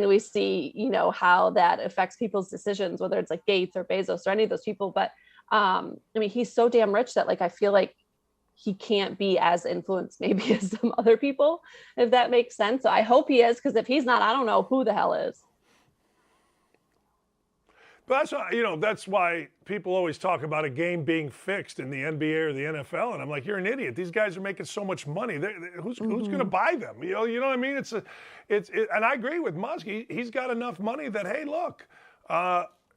we see, how that affects people's decisions, whether it's like Gates or Bezos or any of those people. But I mean, he's so damn rich that like, I feel like he can't be as influenced maybe as some other people, if that makes sense. So I hope he is, because if he's not, I don't know who the hell is. But that's why people always talk about a game being fixed in the NBA or the NFL, and I'm like, you're an idiot. These guys are making so much money. Who's going to buy them? You know what I mean? And I agree with Musk. He's got enough money that, hey, look,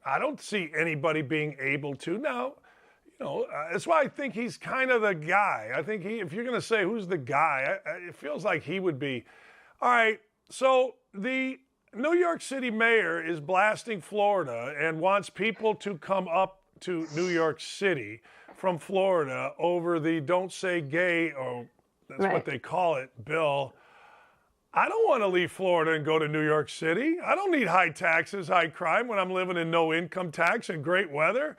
I don't see anybody being able to. Now, that's why I think he's kind of the guy. I think if you're going to say who's the guy, it feels like he would be. All right, so the New York City mayor is blasting Florida and wants people to come up to New York City from Florida over the Don't Say Gay, or that's what they call it, bill. I don't want to leave Florida and go to New York City. I don't need high taxes, high crime when I'm living in no income tax and great weather.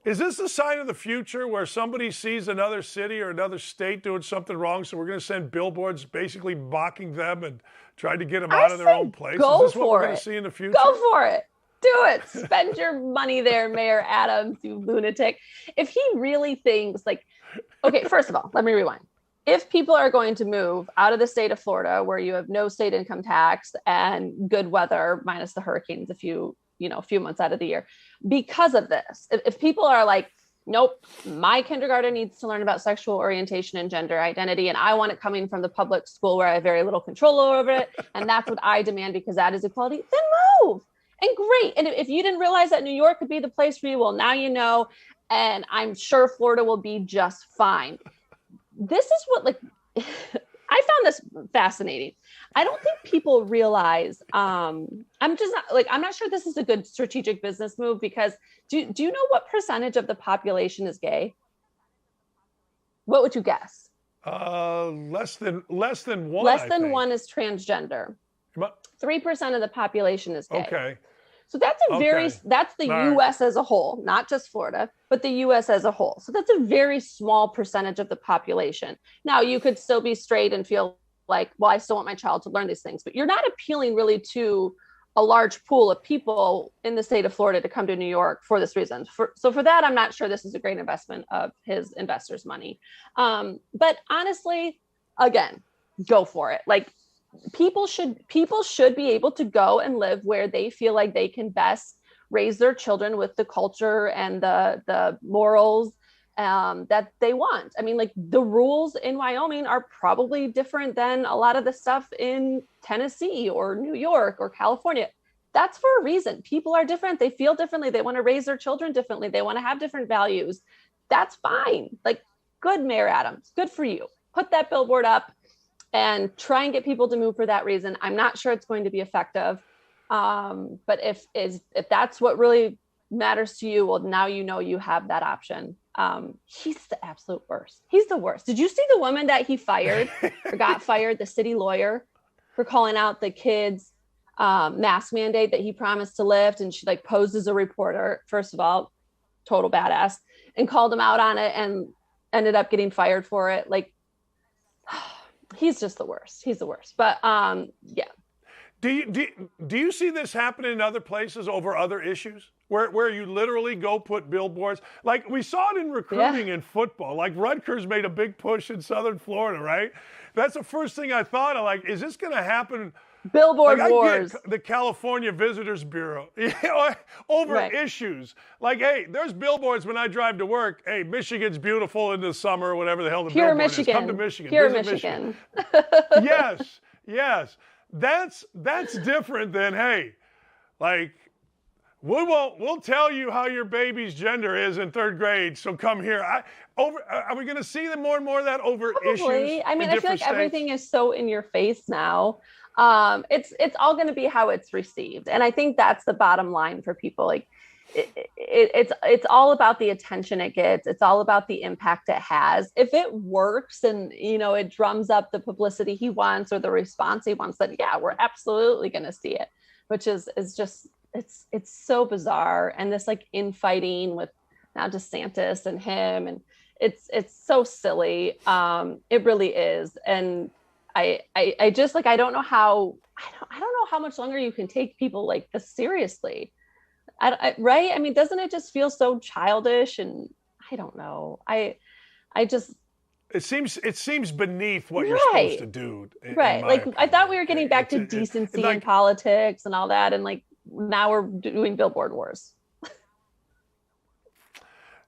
Is this a sign of the future where somebody sees another city or another state doing something wrong, so we're going to send billboards basically mocking them and trying to get them out of their own place? Is this what we're going to see in the future? Go for it. Do it. Spend your money there, Mayor Adams, you lunatic. If he really thinks okay, first of all, let me rewind. If people are going to move out of the state of Florida, where you have no state income tax and good weather, minus the hurricanes a few months out of the year, because of this, if people are like, nope, my kindergarten needs to learn about sexual orientation and gender identity, and I want it coming from the public school where I have very little control over it, and that's what I demand because that is equality, then move. And great. And if you didn't realize that New York could be the place for you, well, now you know, and I'm sure Florida will be just fine. This is what, I found this fascinating. I don't think people realize, I'm not sure this is a good strategic business move, because do you know what percentage of the population is gay? What would you guess? Less than one. Less than one is transgender. 3% of the population is gay. Okay. So that's that's the U.S. as a whole, not just Florida, but the U.S. as a whole. So that's a very small percentage of the population. Now, you could still be straight and feel like, well, I still want my child to learn these things, but you're not appealing really to a large pool of people in the state of Florida to come to New York for this reason. So for that, I'm not sure this is a great investment of his investors' money. But honestly, again, go for it. People should be able to go and live where they feel like they can best raise their children with the culture and the morals that they want. I mean, the rules in Wyoming are probably different than a lot of the stuff in Tennessee or New York or California. That's for a reason. People are different. They feel differently. They want to raise their children differently. They want to have different values. That's fine. Good, Mayor Adams. Good for you. Put that billboard up and try and get people to move for that reason. I'm not sure it's going to be effective. But if that's what really matters to you, well, now you know you have that option. He's the absolute worst. He's the worst. Did you see the woman that he fired or got fired, the city lawyer, for calling out the kids' mask mandate that he promised to lift? And she posed as a reporter, first of all, total badass, and called him out on it and ended up getting fired for it. He's just the worst. He's the worst. But yeah. Do you see this happening in other places over other issues where you literally go put billboards? We saw it in recruiting in football. Rutgers made a big push in Southern Florida, right? That's the first thing I thought of. Is this going to happen? Billboard wars. I get the California Visitors Bureau over issues. Hey, there's billboards when I drive to work. Hey, Michigan's beautiful in the summer, or whatever the hell the Pure billboard Michigan. is. Come to Michigan. Pure Visit Michigan. Yes. That's different than, hey, we'll tell you how your baby's gender is in third grade, so come here. Are we going to see more and more of that over Probably. issues? I mean, I feel like everything is so in your face now. It's all going to be how it's received, and I think that's the bottom line for people. It's all about the attention it gets. It's all about the impact it has. If it works and it drums up the publicity he wants or the response he wants, then yeah, we're absolutely going to see it. Which is just it's so bizarre, and this infighting with now DeSantis and him, and it's so silly. It really is, and I just I don't know how much longer you can take people like this seriously. Right? I mean, doesn't it just feel so childish? And I don't know. I just. It seems beneath what you're supposed to do. Right. I thought we were getting back to decency in politics and all that, and now we're doing billboard wars.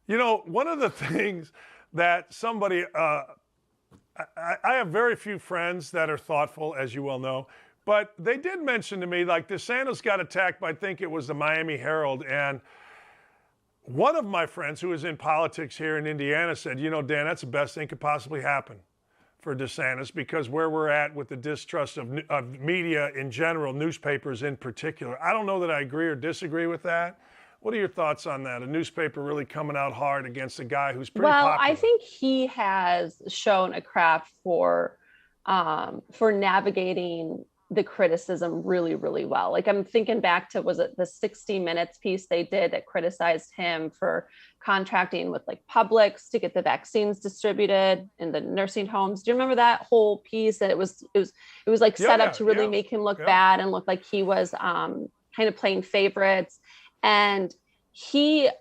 One of the things that somebody, I have very few friends that are thoughtful, as you well know. But they did mention to me, like, DeSantis got attacked by, I think it was the Miami Herald, and one of my friends who is in politics here in Indiana said, you know, Dan, that's the best thing could possibly happen for DeSantis, because where we're at with the distrust of media in general, newspapers in particular. I don't know that I agree or disagree with that. What are your thoughts on that? A newspaper really coming out hard against a guy who's pretty popular. I think he has shown a craft for navigating the criticism really, really well. Like, I'm thinking back to, was it the 60 Minutes piece they did that criticized him for contracting with like Publix to get the vaccines distributed in the nursing homes? Do you remember that whole piece? That it was like set up to really make him look bad and look like he was kind of playing favorites. And he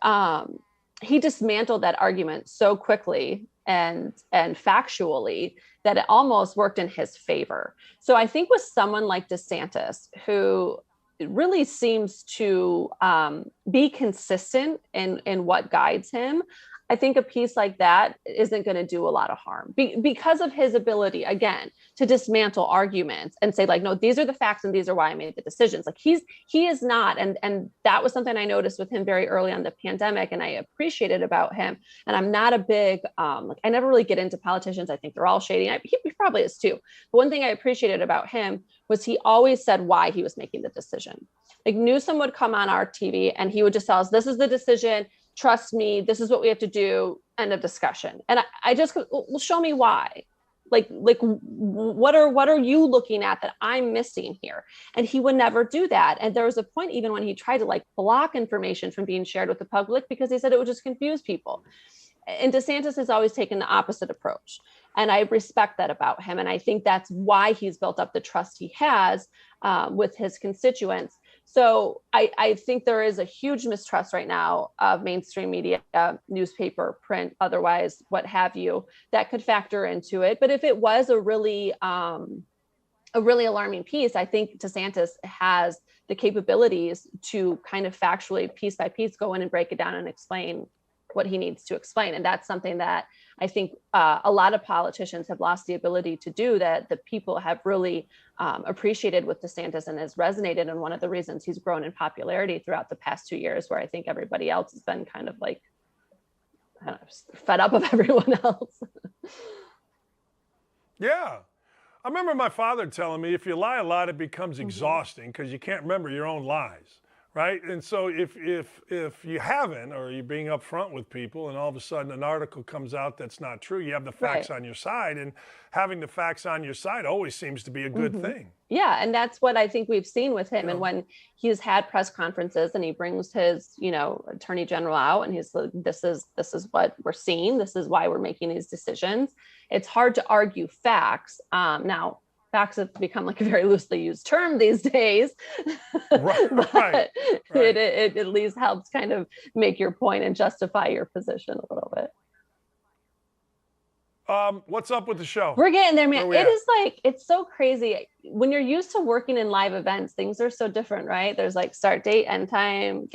dismantled that argument so quickly and factually that it almost worked in his favor. So I think with someone like DeSantis, who really seems to be consistent in what guides him, I think a piece like that isn't going to do a lot of harm because of his ability, again, to dismantle arguments and say, like, no, these are the facts and these are why I made the decisions. Like, he is not. And that was something I noticed with him very early on the pandemic, and I appreciated about him. And I'm not a big, I never really get into politicians. I think they're all shady. He probably is too. But one thing I appreciated about him was he always said why he was making the decision. Like, Newsom would come on our TV and he would just tell us, this is the decision. Trust me, this is what we have to do. End of discussion. And I just, well, show me why. Like what are you looking at that I'm missing here? And he would never do that. And there was a point even when he tried to like block information from being shared with the public because he said it would just confuse people. And DeSantis has always taken the opposite approach. And I respect that about him. And I think that's why he's built up the trust he has with his constituents. So I think there is a huge mistrust right now of mainstream media, newspaper, print, otherwise, what have you, that could factor into it. But if it was a really alarming piece, I think DeSantis has the capabilities to kind of factually, piece by piece, go in and break it down and explain what he needs to explain. And that's something that I think a lot of politicians have lost the ability to do, that the people have really appreciated with DeSantis and has resonated. And one of the reasons he's grown in popularity throughout the past 2 years, where I think everybody else has been kind of like, I don't know, fed up of everyone else. Yeah. I remember my father telling me, if you lie a lot, it becomes exhausting because you can't remember your own lies. Right. And so if you haven't, or you're being upfront with people and all of a sudden an article comes out that's not true, you have the facts on your side, and having the facts on your side always seems to be a good thing. Yeah. And that's what I think we've seen with him. And when he's had press conferences and he brings his, attorney general out and he's like, this is what we're seeing. This is why we're making these decisions. It's hard to argue facts. Now, facts have become like a very loosely used term these days. But it at least helps kind of make your point and justify your position a little bit. What's up with the show? We're getting there, man. It is like, it's so crazy. When you're used to working in live events, things are so different, right? There's like start date, end time,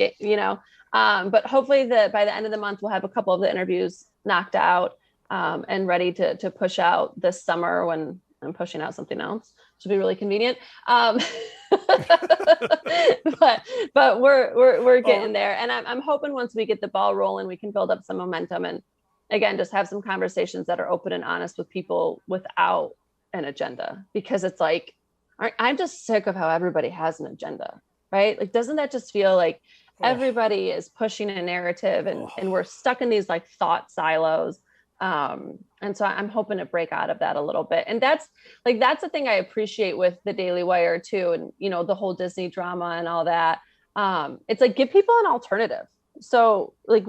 but hopefully by the end of the month, we'll have a couple of the interviews knocked out and ready to push out this summer when I'm pushing out something else, which will be really convenient. But we're getting there. And I'm hoping once we get the ball rolling, we can build up some momentum and, again, just have some conversations that are open and honest with people without an agenda. Because it's like, I'm just sick of how everybody has an agenda, right? Like, doesn't that just feel like everybody is pushing a narrative and we're stuck in these like thought silos? And so I'm hoping to break out of that a little bit. And that's the thing I appreciate with the Daily Wire too. And, the whole Disney drama and all that. It's like, give people an alternative. So like,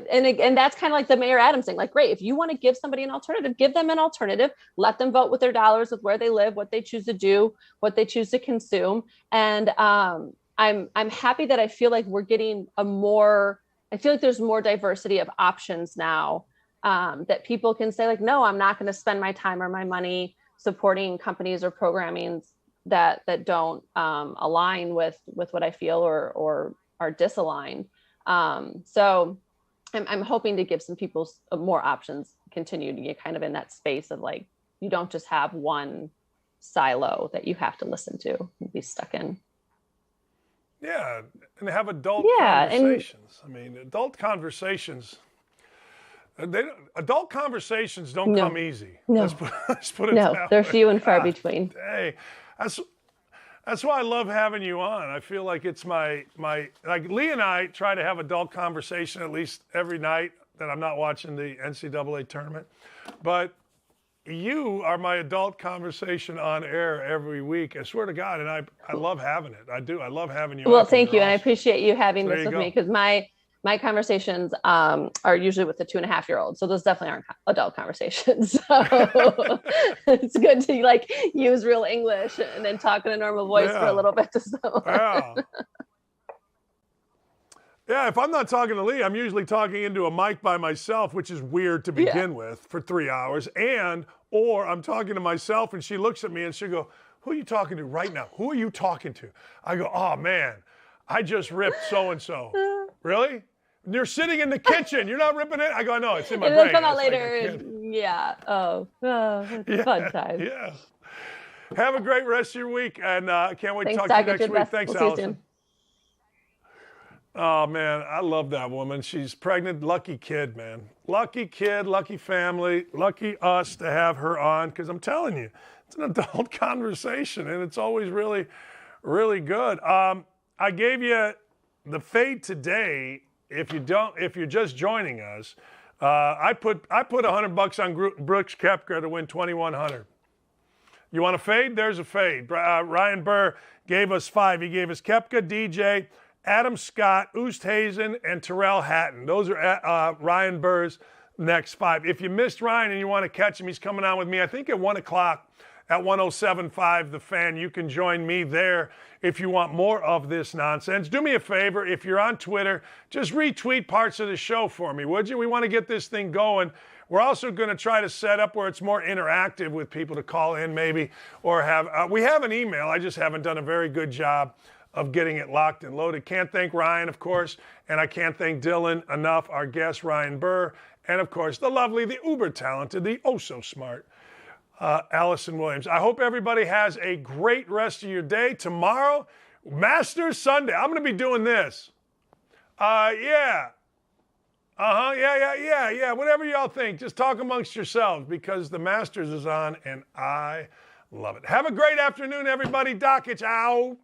and that's kind of like the Mayor Adams thing. Like, great, if you want to give somebody an alternative, give them an alternative, let them vote with their dollars, with where they live, what they choose to do, what they choose to consume. And, I'm happy that I feel like we're getting I feel like there's more diversity of options now. That people can say like, no, I'm not going to spend my time or my money supporting companies or programming that don't align with what I feel or are disaligned. So I'm hoping to give some people more options, continue to get kind of in that space of like, you don't just have one silo that you have to listen to and be stuck in. Yeah, and have adult conversations. I mean, adult conversations. Adult conversations don't come easy. No. Let's put it that way. They're few and far between. Hey, that's why I love having you on. I feel like it's my like Lee and I try to have adult conversation at least every night that I'm not watching the NCAA tournament. But you are my adult conversation on air every week. I swear to God, and I love having it. I do. I love having you. Well, thank you, and I appreciate you having this with go. me because my conversations are usually with the 2.5-year-old, so those definitely aren't adult conversations. So it's good to like use real English and then talk in a normal voice for a little bit. So. Yeah, if I'm not talking to Lee, I'm usually talking into a mic by myself, which is weird to begin with for 3 hours. Or I'm talking to myself and she looks at me and she'll go, who are you talking to right now? Who are you talking to? I go, oh man, I just ripped so-and-so. Really? You're sitting in the kitchen. You're not ripping it? I go, no, it's in my brain. It'll come out later. Fun time. Yeah. Have a great rest of your week. And I can't wait to talk to you next week. Thanks, Allison. Oh, man, I love that woman. She's pregnant. Lucky kid, man. Lucky kid, lucky family, lucky us to have her on because I'm telling you, it's an adult conversation, and it's always really, really good. I gave you the fade today. If you're just joining us, I put $100 on Brooks Koepka to win 2,100. You want a fade? There's a fade. Ryan Burr gave us 5. He gave us Koepka, DJ, Adam Scott, Oosthuizen, and Tyrrell Hatton. Those are Ryan Burr's next 5. If you missed Ryan and you want to catch him, he's coming on with me, I think at 1 o'clock at 107.5 The Fan. You can join me there if you want more of this nonsense. Do me a favor, if you're on Twitter, just retweet parts of the show for me, would you? We want to get this thing going. We're also going to try to set up where it's more interactive with people to call in maybe, or have, we have an email. I just haven't done a very good job of getting it locked and loaded. Can't thank Ryan, of course, and I can't thank Dylan enough, our guest, Ryan Burr, and of course, the lovely, the uber talented, the oh-so-smart Allison Williams. I hope everybody has a great rest of your day. Tomorrow, Masters Sunday. I'm going to be doing this. Yeah. Whatever y'all think, just talk amongst yourselves because the Masters is on and I love it. Have a great afternoon, everybody. Dakich out.